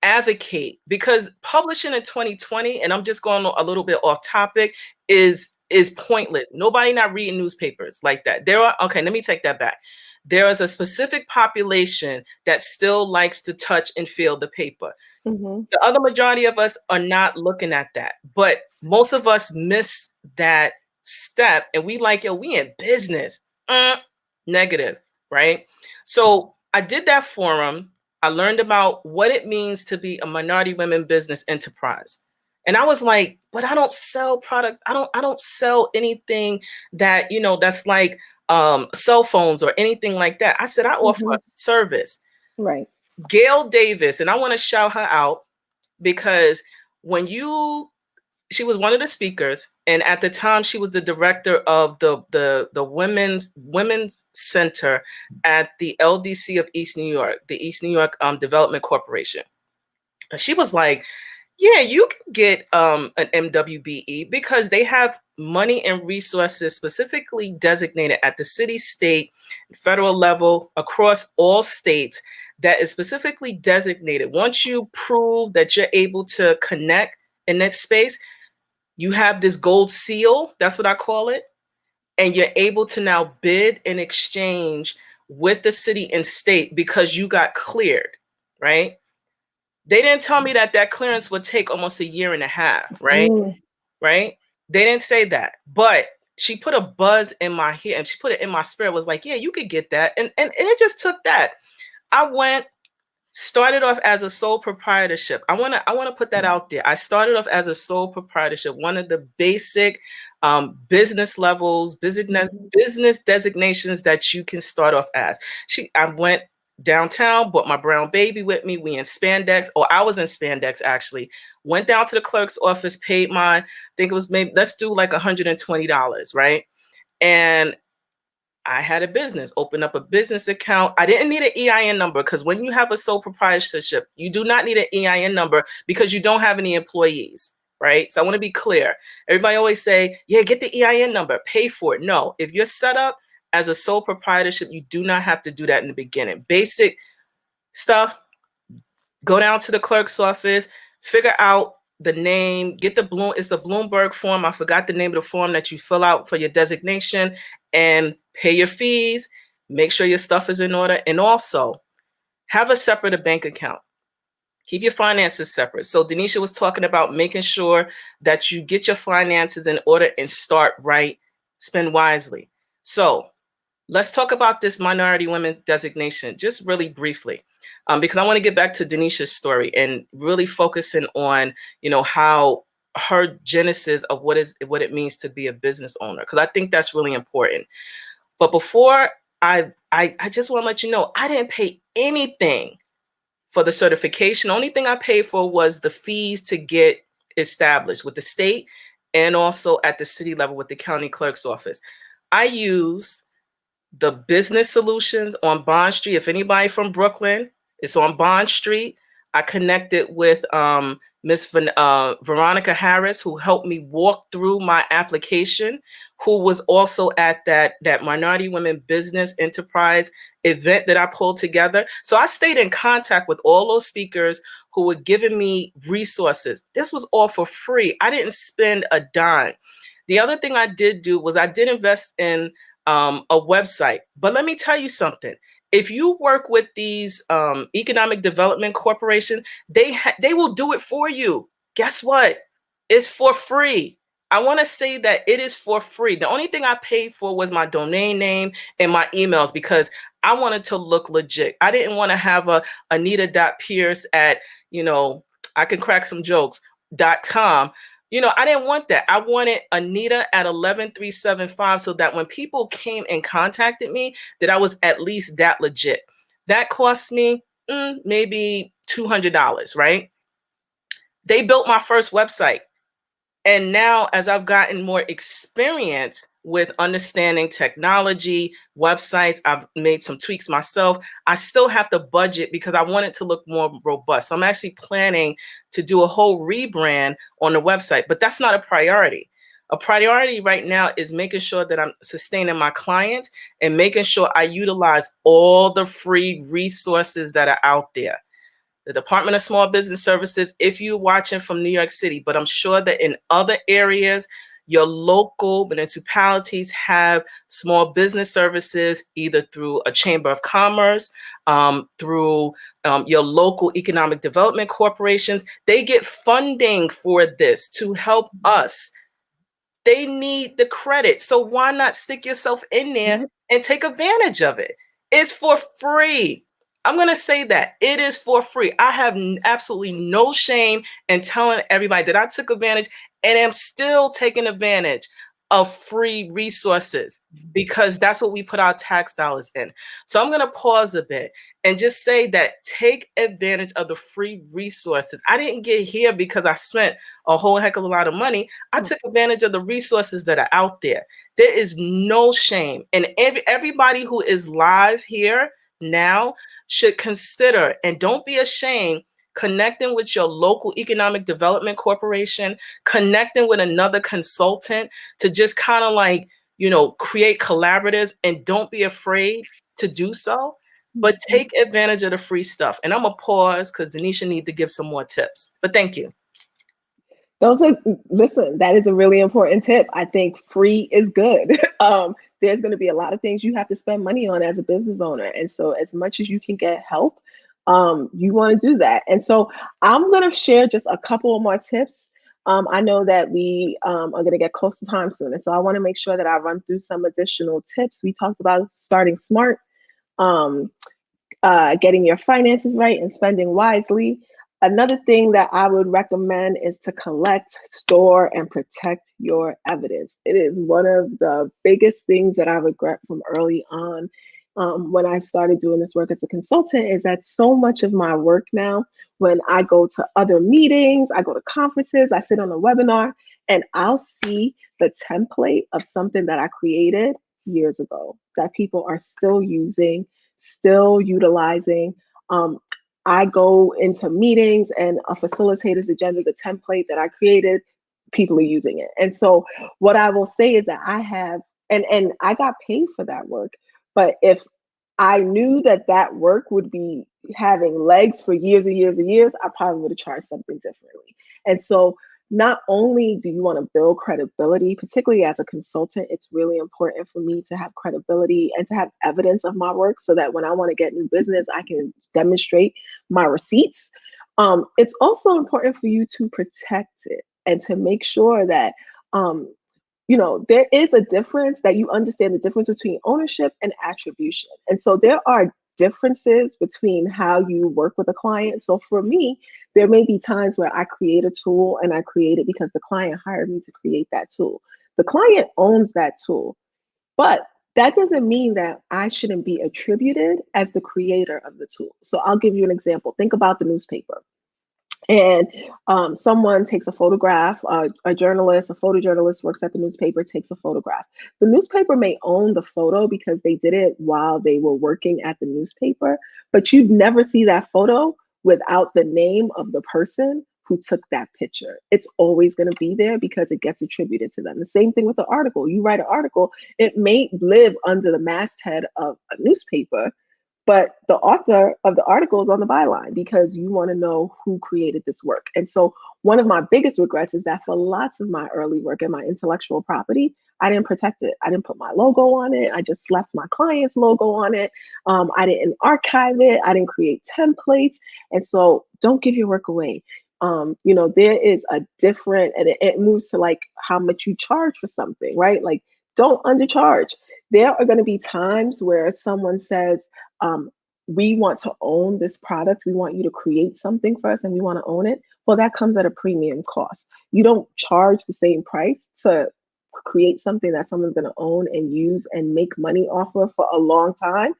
advocate, because publishing in 2020, and I'm just going a little bit off topic, is pointless. Nobody not reading newspapers like that. Okay, let me take that back. There is a specific population that still likes to touch and feel the paper. Mm-hmm. The other majority of us are not looking at that, but most of us miss that step, and we like, we in business. Negative, right? So I did that forum. I learned about what it means to be a minority women business enterprise. And I was like, but I don't sell products. I don't sell anything that, that's like cell phones or anything like that. I said, I offer a service. Right. Gail Davis, and I want to shout her out, because she was one of the speakers, and at the time she was the director of the women's center at the LDC of East New York, the East New York Development Corporation. And she was like, yeah, you can get an MWBE because they have money and resources specifically designated at the city, state, federal level across all states that is specifically designated. Once you prove that you're able to connect in that space, you have this gold seal, that's what I call it, and you're able to now bid and exchange with the city and state because you got cleared, right? They didn't tell me that clearance would take almost a year and a half, right? Right? They didn't say that, but she put a buzz in my head, and she put it in my spirit, was like, yeah, you could get that. And it just took that. I started off as a sole proprietorship. I want to put that out there. I started off as a sole proprietorship, one of the basic business levels, business designations that you can start off as. I went downtown, brought my brown baby with me. We in spandex, or I was in spandex actually. Went down to the clerk's office, paid I think it was maybe, let's do like $120, right? And I had a business, opened up a business account. I didn't need an EIN number, because when you have a sole proprietorship, you do not need an EIN number because you don't have any employees, right? So I want to be clear. Everybody always say, yeah, get the EIN number, pay for it. No, if you're set up as a sole proprietorship, you do not have to do that in the beginning. Basic stuff, go down to the clerk's office, figure out the name, it's the Bloomberg form. I forgot the name of the form that you fill out for your designation, and pay your fees, make sure your stuff is in order, and also have a separate bank account. Keep your finances separate. So Denisha was talking about making sure that you get your finances in order and start right, spend wisely. So let's talk about this minority women designation just really briefly, because I want to get back to Denisha's story and really focusing on, how her genesis of what it means to be a business owner, because I think that's really important. But before I just want to let you know, I didn't pay anything for the certification. The only thing I paid for was the fees to get established with the state and also at the city level with the county clerk's office. I use the business solutions on Bond Street. If anybody from Brooklyn, it's on Bond Street. I connected with Miss Veronica Harris, who helped me walk through my application, who was also at that Minority Women Business Enterprise event that I pulled together. So I stayed in contact with all those speakers who were giving me resources. This was all for free. I didn't spend a dime. The other thing I did do was I did invest in a website. But let me tell you something. If you work with these economic development corporations, they will do it for you. Guess what? It's for free. I want to say that it is for free. The only thing I paid for was my domain name and my emails because I wanted to look legit. I didn't want to have a Anita.Pierce at, I can crack some jokes.com. I didn't want that. I wanted Anita at 11375 so that when people came and contacted me, that I was at least that legit. That cost me maybe $200, right? They built my first website. And now, as I've gotten more experience with understanding technology, websites, I've made some tweaks myself. I still have to budget because I want it to look more robust. So I'm actually planning to do a whole rebrand on the website, but that's not a priority. A priority right now is making sure that I'm sustaining my clients and making sure I utilize all the free resources that are out there. The Department of Small Business Services, if you're watching from New York City, but I'm sure that in other areas, your local municipalities have small business services, either through a chamber of commerce, through your local economic development corporations. They get funding for this to help us. They need the credit. So why not stick yourself in there and take advantage of it? It's for free. I'm going to say that it is for free. I have absolutely no shame in telling everybody that I took advantage and am still taking advantage of free resources because that's what we put our tax dollars in. So I'm going to pause a bit and just say that take advantage of the free resources. I didn't get here because I spent a whole heck of a lot of money. I took advantage of the resources that are out there. There is no shame. And everybody who is live here now should consider, and don't be ashamed, connecting with your local economic development corporation, connecting with another consultant to just kind of like, create collaboratives, and don't be afraid to do so, but take advantage of the free stuff. And I'm going to pause because Denisha needs to give some more tips, but thank you. Listen, that is a really important tip. I think free is good. There's going to be a lot of things you have to spend money on as a business owner. And so as much as you can get help, you want to do that. And so I'm going to share just a couple of more tips. I know that we are going to get close to time soon. And so I want to make sure that I run through some additional tips. We talked about starting smart, getting your finances right and spending wisely. Another thing that I would recommend is to collect, store, and protect your evidence. It is one of the biggest things that I regret from early on when I started doing this work as a consultant is that so much of my work now, when I go to other meetings, I go to conferences, I sit on a webinar, and I'll see the template of something that I created years ago that people are still using, still utilizing. I go into meetings and a facilitator's agenda, the template that I created, people are using it. And so what I will say is that I have, and I got paid for that work, but if I knew that that work would be having legs for years and years and years, I probably would have charged something differently. And so not only do you want to build credibility, particularly as a consultant, it's really important for me to have credibility and to have evidence of my work so that when I want to get new business, I can demonstrate my receipts. It's also important for you to protect it and to make sure that, there is a difference, that you understand the difference between ownership and attribution. And so there are differences between how you work with a client. So for me, there may be times where I create a tool and I create it because the client hired me to create that tool. The client owns that tool, but that doesn't mean that I shouldn't be attributed as the creator of the tool. So I'll give you an example. Think about the newspaper. And someone takes a photograph, a photojournalist works at the newspaper, takes a photograph. The newspaper may own the photo because they did it while they were working at the newspaper, but you'd never see that photo without the name of the person who took that picture. It's always going to be there because it gets attributed to them. The same thing with the article. You write an article, it may live under the masthead of a newspaper, but the author of the article is on the byline because you want to know who created this work. And so one of my biggest regrets is that for lots of my early work and my intellectual property, I didn't protect it. I didn't put my logo on it. I just slapped my client's logo on it. I didn't archive it. I didn't create templates. And so don't give your work away. There is a different, and it moves to like how much you charge for something, right? Like, don't undercharge. There are going to be times where someone says, we want to own this product. We want you to create something for us and we want to own it. Well, that comes at a premium cost. You don't charge the same price to create something that someone's going to own and use and make money off of for a long time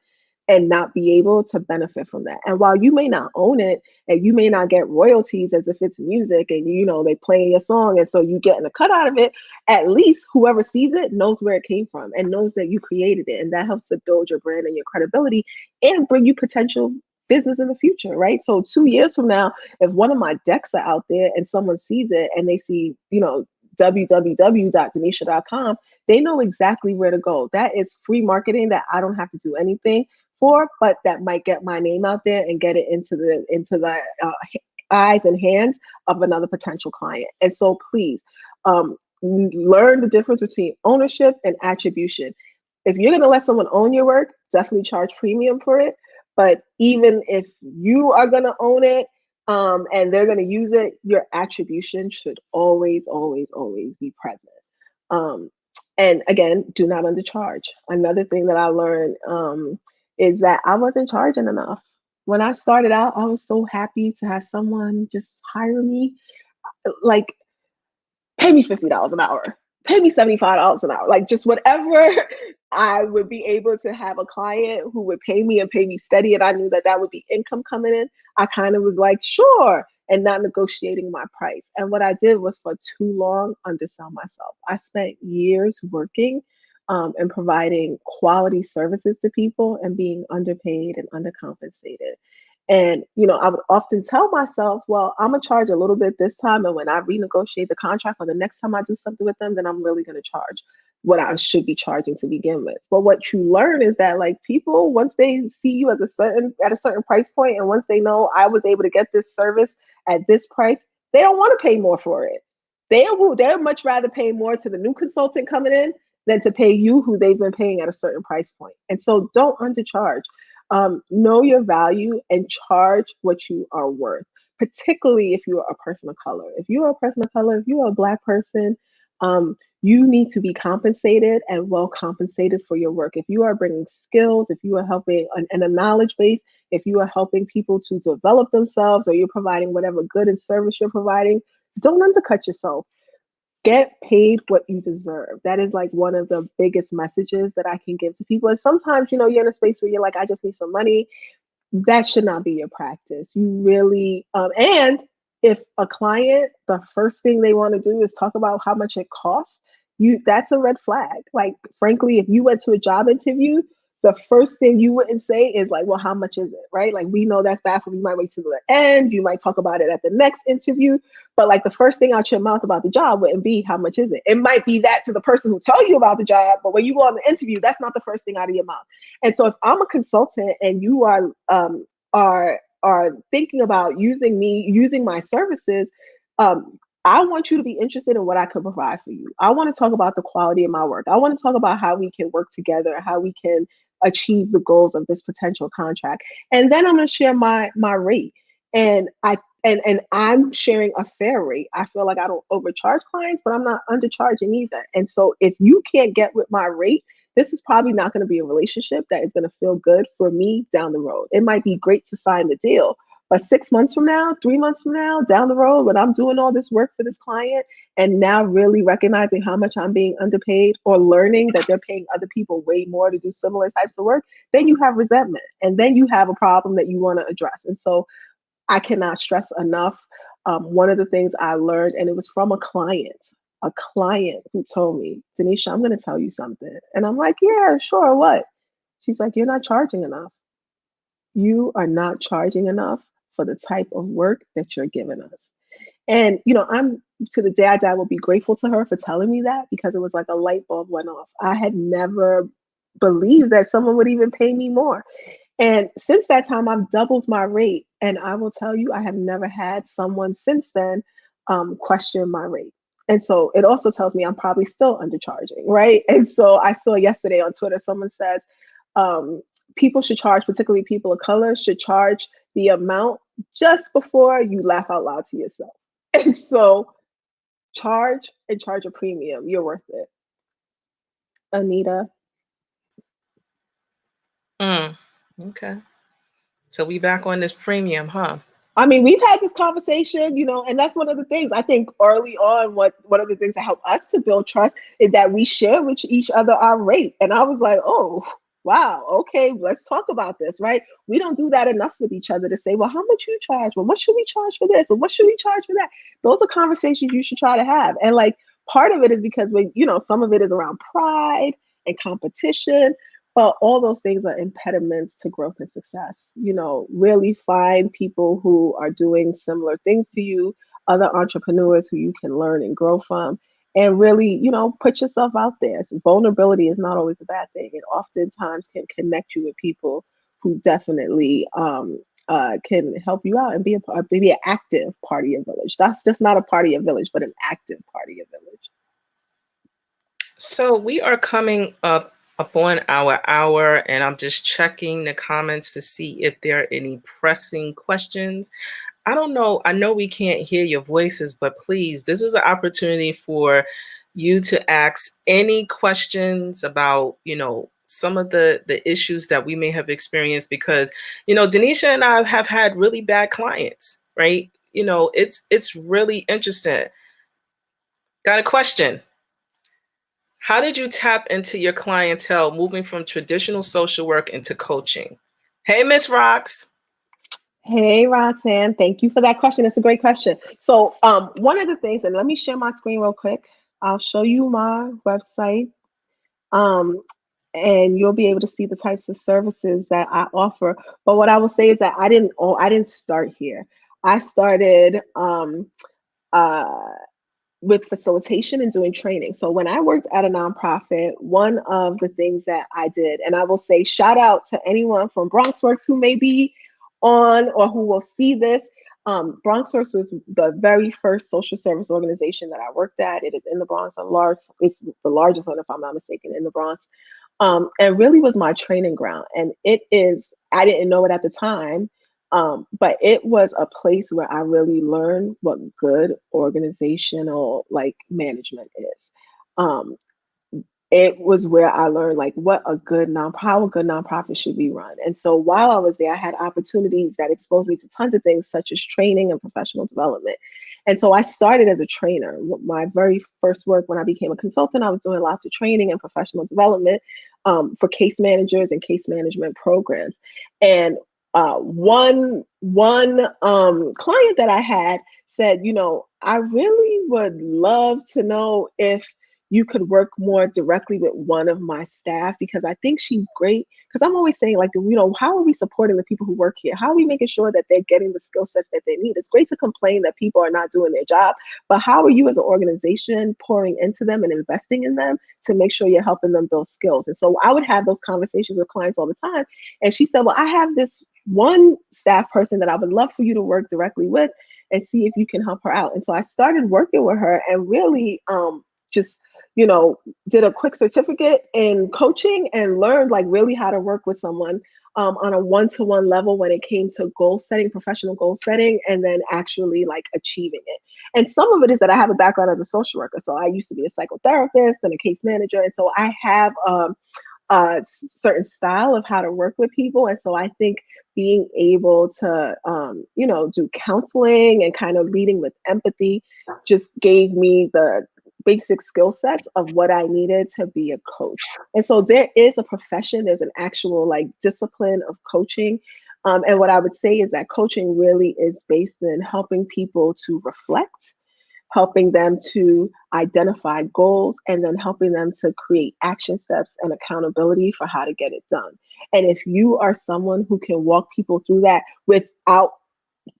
and not be able to benefit from that. And while you may not own it and you may not get royalties as if it's music and they play your song and so you getting a cut out of it, at least whoever sees it knows where it came from and knows that you created it. And that helps to build your brand and your credibility and bring you potential business in the future, right? So 2 years from now, if one of my decks are out there and someone sees it and they see, www.denisha.com, they know exactly where to go. That is free marketing that I don't have to do anything for, but that might get my name out there and get it into the eyes and hands of another potential client. And so please learn the difference between ownership and attribution. If you're going to let someone own your work, definitely charge premium for it. But even if you are going to own it and they're going to use it, your attribution should always, always, always be present. And again, do not undercharge. Another thing that I learned is that I wasn't charging enough. When I started out, I was so happy to have someone just hire me. Like, pay me $50 an hour, pay me $75 an hour, like just whatever I would be able to have a client who would pay me and pay me steady. And I knew that that would be income coming in. I kind of was like, sure, and not negotiating my price. And what I did was for too long undersell myself. I spent years working and providing quality services to people and being underpaid and undercompensated. And, I would often tell myself, well, I'm going to charge a little bit this time. And when I renegotiate the contract or the next time I do something with them, then I'm really going to charge what I should be charging to begin with. But what you learn is that like people, once they see you at a certain price point, and once they know I was able to get this service at this price, they don't want to pay more for it. They'd much rather pay more to the new consultant coming in than to pay you who they've been paying at a certain price point. And so don't undercharge. Know your value and charge what you are worth, particularly if you are a person of color. If you are a person of color, if you are a Black person, you need to be compensated and well compensated for your work. If you are bringing skills, if you are helping and a knowledge base, if you are helping people to develop themselves or you're providing whatever good and service you're providing, don't undercut yourself. Get paid what you deserve. That is like one of the biggest messages that I can give to people. And sometimes, you're in a space where you're like, I just need some money. That should not be your practice. You really, and if a client, the first thing they want to do is talk about how much it costs, that's a red flag. Like, frankly, if you went to a job interview, the first thing you wouldn't say is like, well, how much is it, right? Like, we know that's baffling. You might wait to the end. You might talk about it at the next interview. But like the first thing out your mouth about the job wouldn't be, how much is it? It might be that to the person who told you about the job, but when you go on the interview, that's not the first thing out of your mouth. And so if I'm a consultant and you are thinking about using my services, I want you to be interested in what I can provide for you. I want to talk about the quality of my work. I want to talk about how we can work together, how we can achieve the goals of this potential contract. And then I'm going to share my rate. And I'm sharing a fair rate. I feel like I don't overcharge clients, but I'm not undercharging either. And so if you can't get with my rate, this is probably not going to be a relationship that is going to feel good for me down the road. It might be great to sign the deal, but 6 months from now, 3 months from now, down the road, when I'm doing all this work for this client and now really recognizing how much I'm being underpaid or learning that they're paying other people way more to do similar types of work, then you have resentment and then you have a problem that you want to address. And so I cannot stress enough. One of the things I learned, and it was from a client who told me, Denisha, I'm going to tell you something. And I'm like, yeah, sure, what? She's like, you're not charging enough. You are not charging enough for the type of work that you're giving us. And, I'm to the day I die will be grateful to her for telling me that, because it was like a light bulb went off. I had never believed that someone would even pay me more. And since that time, I've doubled my rate. And I will tell you, I have never had someone since then question my rate. And so it also tells me I'm probably still undercharging, right? And so I saw yesterday on Twitter, someone said people should charge, particularly people of color, should charge the amount just before you laugh out loud to yourself. And so charge a premium. You're worth it. Anita. Okay. So we back on this premium, huh? I mean, we've had this conversation, and that's one of the things I think early on, one of the things that help us to build trust is that we share with each other our rate. And I was like, oh, wow, okay, let's talk about this, right? We don't do that enough with each other to say, well, how much you charge? Well, what should we charge for this? And what should we charge for that? Those are conversations you should try to have. And like, part of it is because some of it is around pride and competition. But all those things are impediments to growth and success. Really find people who are doing similar things to you, other entrepreneurs who you can learn and grow from, and really, put yourself out there. So vulnerability is not always a bad thing. It oftentimes can connect you with people who definitely can help you out and be an active part of your village. That's just not a part of your village, but an active part of your village. So we are coming upon our hour, and I'm just checking the comments to see if there are any pressing questions. I don't know. I know we can't hear your voices, but please, this is an opportunity for you to ask any questions about, some of the issues that we may have experienced, because, Denisha and I have had really bad clients, right? It's really interesting. Got a question. How did you tap into your clientele moving from traditional social work into coaching? Hey, Miss Rocks. Hey, Roxanne, thank you for that question. It's a great question. So one of the things, and let me share my screen real quick. I'll show you my website, and you'll be able to see the types of services that I offer. But what I will say is that I didn't start here. I started with facilitation and doing training. So when I worked at a nonprofit, one of the things that I did, and I will say shout out to anyone from BronxWorks who may be on or who will see this. BronxWorks was the very first social service organization that I worked at. It is in the Bronx, it's the largest one, if I'm not mistaken, in the Bronx. And really was my training ground. And I didn't know it at the time, but it was a place where I really learned what good organizational management is. It was where I learned how a good nonprofit should be run. And so while I was there, I had opportunities that exposed me to tons of things such as training and professional development. And so I started as a trainer. My very first work when I became a consultant, I was doing lots of training and professional development for case managers and case management programs. And one client that I had said, I really would love to know if you could work more directly with one of my staff, because I think she's great. Because I'm always saying, how are we supporting the people who work here? How are we making sure that they're getting the skill sets that they need? It's great to complain that people are not doing their job, but how are you as an organization pouring into them and investing in them to make sure you're helping them build skills? And so I would have those conversations with clients all the time. And she said, well, I have this one staff person that I would love for you to work directly with and see if you can help her out. And so I started working with her and really just did a quick certificate in coaching and learned really how to work with someone on a one-to-one level when it came to goal setting, professional goal setting, and then actually achieving it. And some of it is that I have a background as a social worker. So I used to be a psychotherapist and a case manager. And so I have a certain style of how to work with people. And so I think being able to, do counseling and kind of leading with empathy just gave me the basic skill sets of what I needed to be a coach. And so there is a profession, there's an actual discipline of coaching. And what I would say is that coaching really is based in helping people to reflect, helping them to identify goals, and then helping them to create action steps and accountability for how to get it done. And if you are someone who can walk people through that without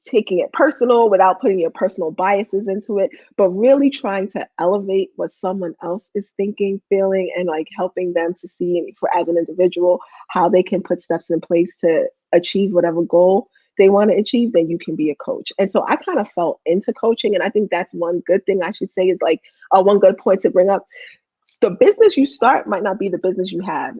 taking it personal, without putting your personal biases into it, but really trying to elevate what someone else is thinking, feeling, and helping them to see as an individual how they can put steps in place to achieve whatever goal they want to achieve, then you can be a coach. And so I kind of fell into coaching. And I think that's one good thing I should say is one good point to bring up. The business you start might not be the business you have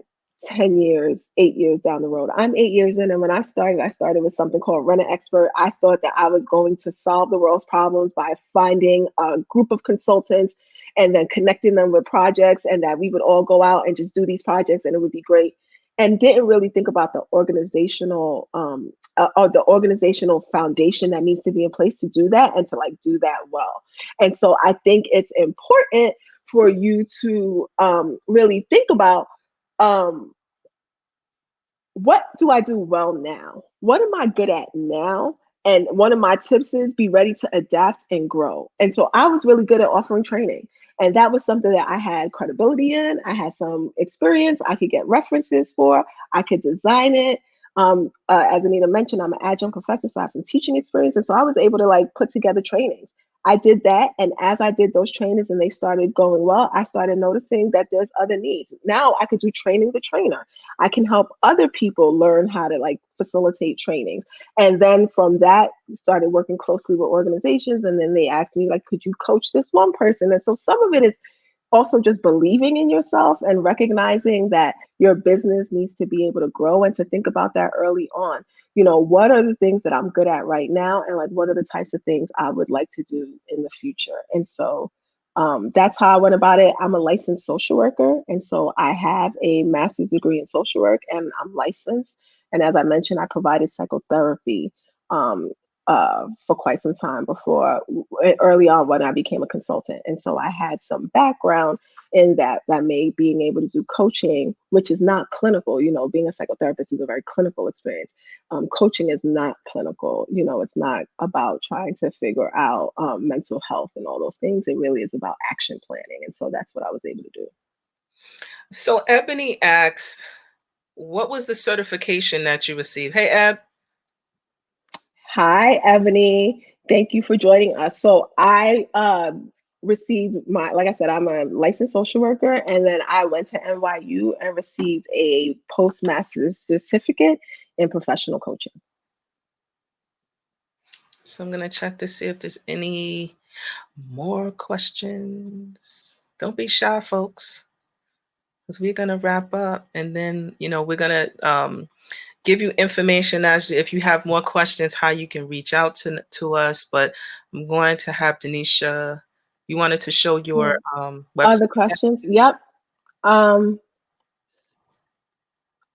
10 years, 8 years down the road. I'm 8 years in, and when I started with something called Rent an Expert. I thought that I was going to solve the world's problems by finding a group of consultants and then connecting them with projects, and that we would all go out and just do these projects and it would be great. And didn't really think about the organizational foundation that needs to be in place to do that and to like do that well. And so I think it's important for you to really think about, what do I do well now? What am I good at now? And one of my tips is be ready to adapt and grow. And so I was really good at offering training. And that was something that I had credibility in. I had some experience. I could get references for. I could design it. As Anita mentioned, I'm an adjunct professor, so I have some teaching experience. And so I was able to like put together trainings. I did that. And as I did those trainings and they started going well, I started noticing that there's other needs. Now I could do training the trainer. I can help other people learn how to like facilitate trainings. And then from that, started working closely with organizations. And then they asked me, like, could you coach this one person? And so some of it is also just believing in yourself and recognizing that your business needs to be able to grow, and to think about that early on. What are the things that I'm good at right now? And like, what are the types of things I would like to do in the future? And so that's how I went about it. I'm a licensed social worker. And so I have a master's degree in social work and I'm licensed. And as I mentioned, I provided psychotherapy for quite some time before, early on when I became a consultant. And so I had some background in that made being able to do coaching, which is not clinical. Being a psychotherapist is a very clinical experience. Coaching is not clinical. It's not about trying to figure out mental health and all those things. It really is about action planning. And so that's what I was able to do. So Ebony asks, what was the certification that you received? Hey, Eb. Hi, Ebony. Thank you for joining us. So I received like I said, I'm a licensed social worker, and then I went to NYU and received a postmaster's certificate in professional coaching. So I'm going to check to see if there's any more questions. Don't be shy, folks, because we're going to wrap up, and then, we're going to give you information as if you have more questions, how you can reach out to us. But I'm going to have Denisha, you wanted to show your website. Other questions? Yep.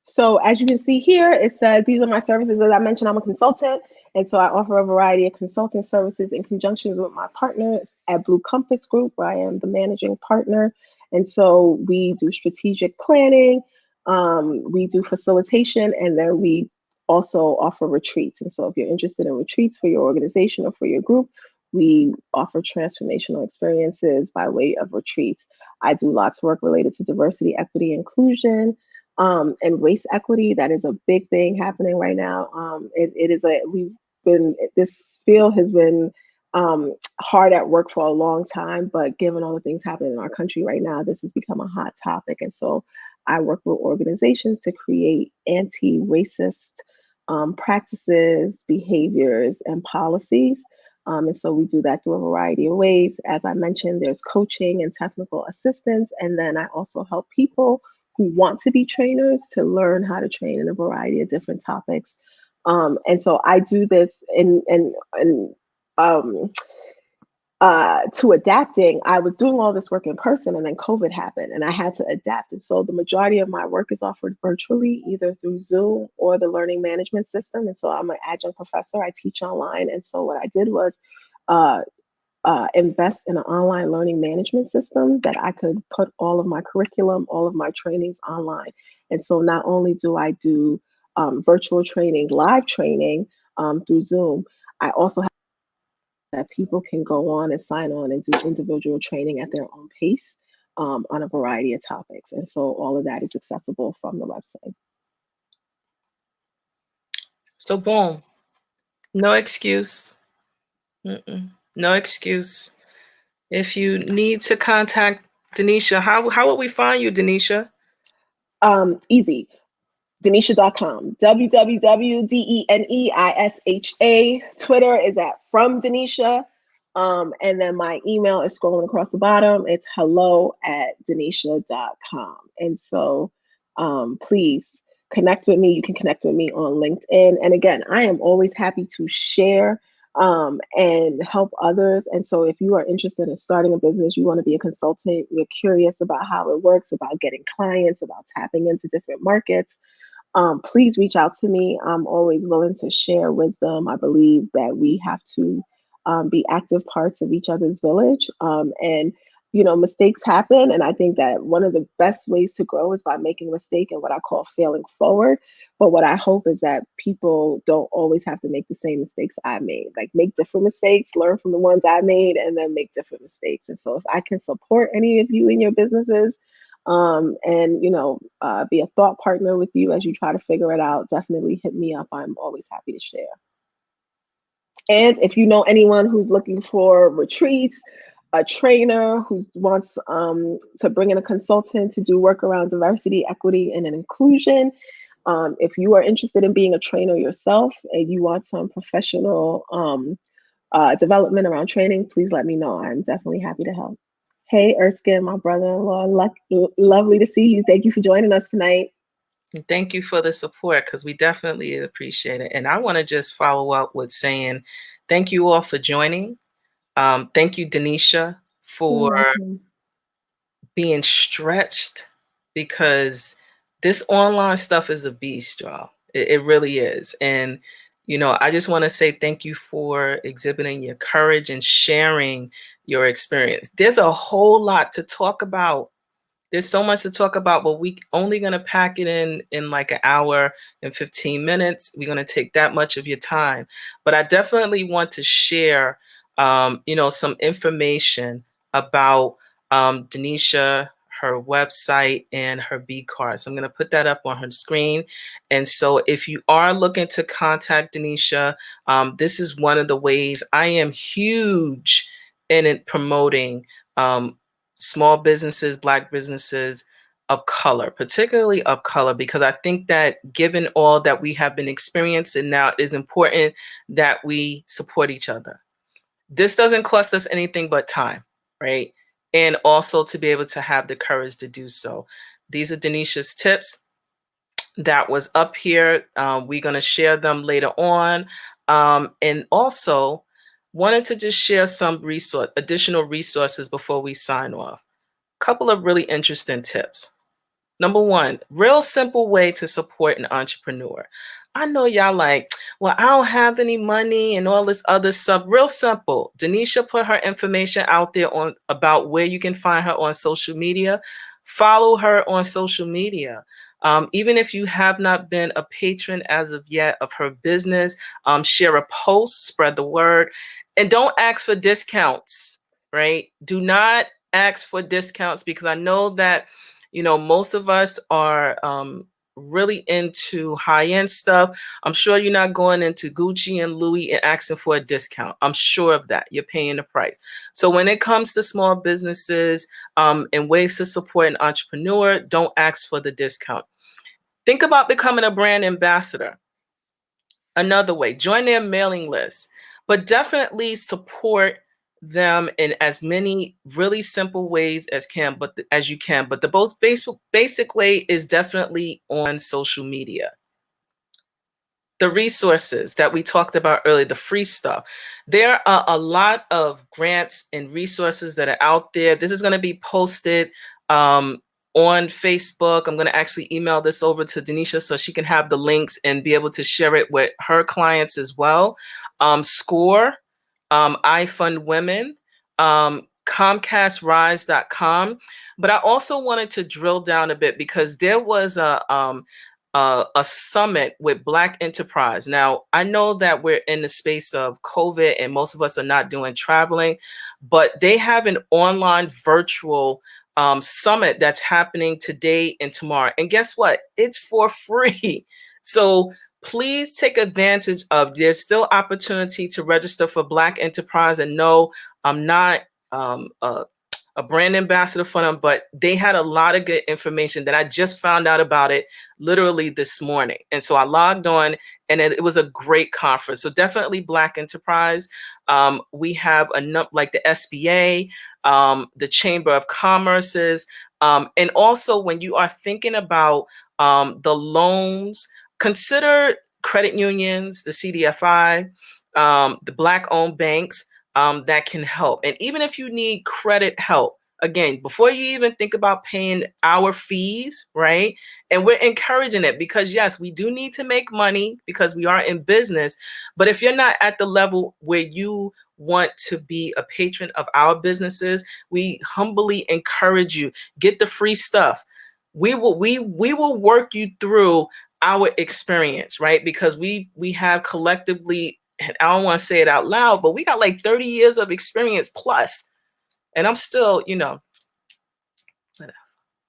So as you can see here, it says, these are my services. As I mentioned, I'm a consultant. And so I offer a variety of consulting services in conjunction with my partners at Blue Compass Group, where I am the managing partner. And so we do strategic planning, we do facilitation, and then we also offer retreats. And so if you're interested in retreats for your organization or for your group, we offer transformational experiences by way of retreats. I do lots of work related to diversity, equity, inclusion, and race equity. That is a big thing happening right now. This field has been hard at work for a long time, but given all the things happening in our country right now, this has become a hot topic. And so I work with organizations to create anti-racist practices, behaviors, and policies. And so we do that through a variety of ways. As I mentioned, there's coaching and technical assistance. And then I also help people who want to be trainers to learn how to train in a variety of different topics. And so I do this to adapting. I was doing all this work in person, and then COVID happened and I had to adapt. And so the majority of my work is offered virtually, either through Zoom or the learning management system. And so I'm an adjunct professor. I teach online. And so what I did was invest in an online learning management system that I could put all of my curriculum, all of my trainings online. And so not only do I do virtual training, live training through Zoom, I also have that people can go on and sign on and do individual training at their own pace on a variety of topics. And so all of that is accessible from the website. So boom, no excuse. No excuse. If you need to contact Denisha, how would we find you, Denisha? Easy. Deneisha.com. www.deneisha. Twitter is at from Denisha. And then my email is scrolling across the bottom. It's hello@deneisha.com. And so please connect with me. You can connect with me on LinkedIn. And again, I am always happy to share and help others. And so if you are interested in starting a business, you want to be a consultant, you're curious about how it works, about getting clients, about tapping into different markets, please reach out to me. I'm always willing to share wisdom. I believe that we have to be active parts of each other's village. And mistakes happen. And I think that one of the best ways to grow is by making a mistake and what I call failing forward. But what I hope is that people don't always have to make the same mistakes I made. Like, make different mistakes, learn from the ones I made, and then make different mistakes. And so if I can support any of you in your businesses, and be a thought partner with you as you try to figure it out, definitely hit me up. I'm always happy to share. And if you know anyone who's looking for retreats, a trainer who wants to bring in a consultant to do work around diversity, equity, and inclusion, if you are interested in being a trainer yourself and you want some professional development around training, please let me know. I'm definitely happy to help. Hey, Erskine, my brother-in-law, lovely to see you. Thank you for joining us tonight. Thank you for the support, because we definitely appreciate it. And I want to just follow up with saying thank you all for joining. Thank you, Denisha, for being stretched, because this online stuff is a beast, y'all. It really is. And, I just want to say thank you for exhibiting your courage and sharing your experience. There's a whole lot to talk about. There's so much to talk about, but we only going to pack it in like an hour and 15 minutes. We're going to take that much of your time. But I definitely want to share, some information about Denisha, her website, and her B card. So I'm going to put that up on her screen. And so if you are looking to contact Denisha, this is one of the ways. I am huge in it promoting small businesses, Black businesses of color, particularly of color, because I think that given all that we have been experiencing now, it is important that we support each other. This doesn't cost us anything but time, right? And also to be able to have the courage to do so. These are Denisha's tips that was up here. We're going to share them later on. And also wanted to just share some additional resources before we sign off. Couple of really interesting tips. Number one, real simple way to support an entrepreneur. I know y'all like, well, I don't have any money and all this other stuff. Real simple. Denisha put her information out there on about where you can find her on social media. Follow her on social media. Even if you have not been a patron as of yet of her business, share a post, spread the word, and don't ask for discounts, right? Do not ask for discounts, because I know that, most of us are really into high-end stuff. I'm sure you're not going into Gucci and Louis and asking for a discount. I'm sure of that. You're paying the price. So when it comes to small businesses and ways to support an entrepreneur, don't ask for the discount. Think about becoming a brand ambassador. Another way, join their mailing list, but definitely support them in as many really simple ways as you can. But the most basic way is definitely on social media. The resources that we talked about earlier, the free stuff. There are a lot of grants and resources that are out there. This is going to be posted on Facebook. I'm going to actually email this over to Denisha so she can have the links and be able to share it with her clients as well. SCORE, I Fund Women, ComcastRise.com. But I also wanted to drill down a bit, because there was a summit with Black Enterprise. Now, I know that we're in the space of COVID and most of us are not doing traveling, but they have an online virtual summit that's happening today and tomorrow. And guess what? It's for free. So please take advantage of, there's still opportunity to register for Black Enterprise. And no, I'm not a brand ambassador for them, but they had a lot of good information that I just found out about it literally this morning. And so I logged on, and it was a great conference. So definitely Black Enterprise. We have like the SBA, the Chamber of Commerce's, and also when you are thinking about the loans. Consider credit unions, the CDFI, the Black-owned banks that can help. And even if you need credit help, again, before you even think about paying our fees, right? And we're encouraging it because, yes, we do need to make money because we are in business. But if you're not at the level where you want to be a patron of our businesses, we humbly encourage you, get the free stuff. We will work you through our experience, right? Because we have collectively, and I don't want to say it out loud, but we got like 30 years of experience plus. And I'm still, I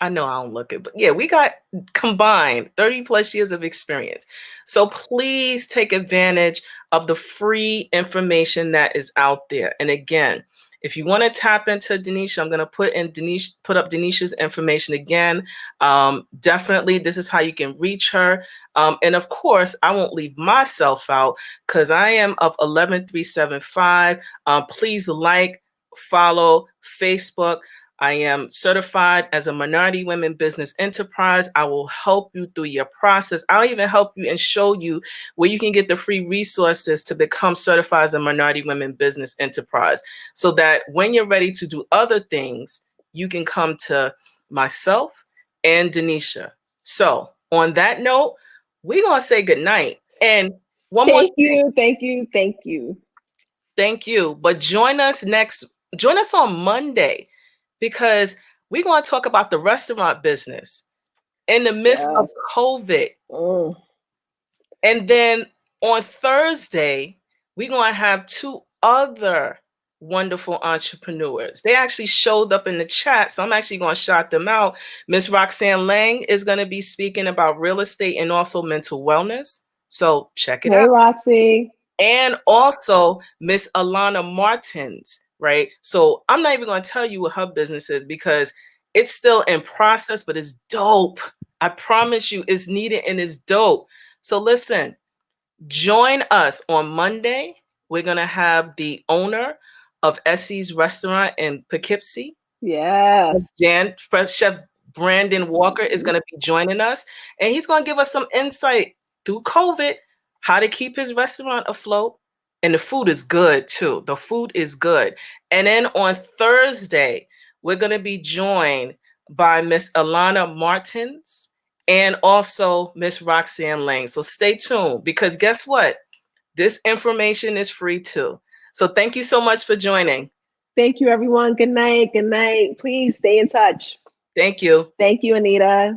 know I don't look it, but yeah, we got combined 30 plus years of experience. So please take advantage of the free information that is out there. And again, if you want to tap into Denisha, I'm going to put up Denisha's information again. Definitely, this is how you can reach her. And of course, I won't leave myself out because I am of 11375. Please like, follow Facebook. I am certified as a minority women business enterprise. I will help you through your process. I'll even help you and show you where you can get the free resources to become certified as a minority women business enterprise so that when you're ready to do other things, you can come to myself and Denisha. So on that note, we're going to say goodnight. And one more thing. Thank you. Thank you. But join us on Monday, because we're going to talk about the restaurant business in the midst of COVID. And then on Thursday, we're going to have two other wonderful entrepreneurs. They actually showed up in the chat, so I'm actually going to shout them out. Miss Roxanne Lang is going to be speaking about real estate and also mental wellness. So check it out. Hey, Roxy. And also Miss Alana Martins, right? So I'm not even going to tell you what her business is because it's still in process, but it's dope. I promise you it's needed and it's dope. So listen, join us on Monday. We're going to have the owner of Essie's restaurant in Poughkeepsie. Yes. Chef Brandon Walker is going to be joining us, and he's going to give us some insight through COVID, how to keep his restaurant afloat. And the food is good too. The food is good. And then on Thursday, we're going to be joined by Miss Alana Martins and also Miss Roxanne Lang. So stay tuned because guess what? This information is free too. So thank you so much for joining. Thank you, everyone. Good night. Good night. Please stay in touch. Thank you. Thank you, Anita.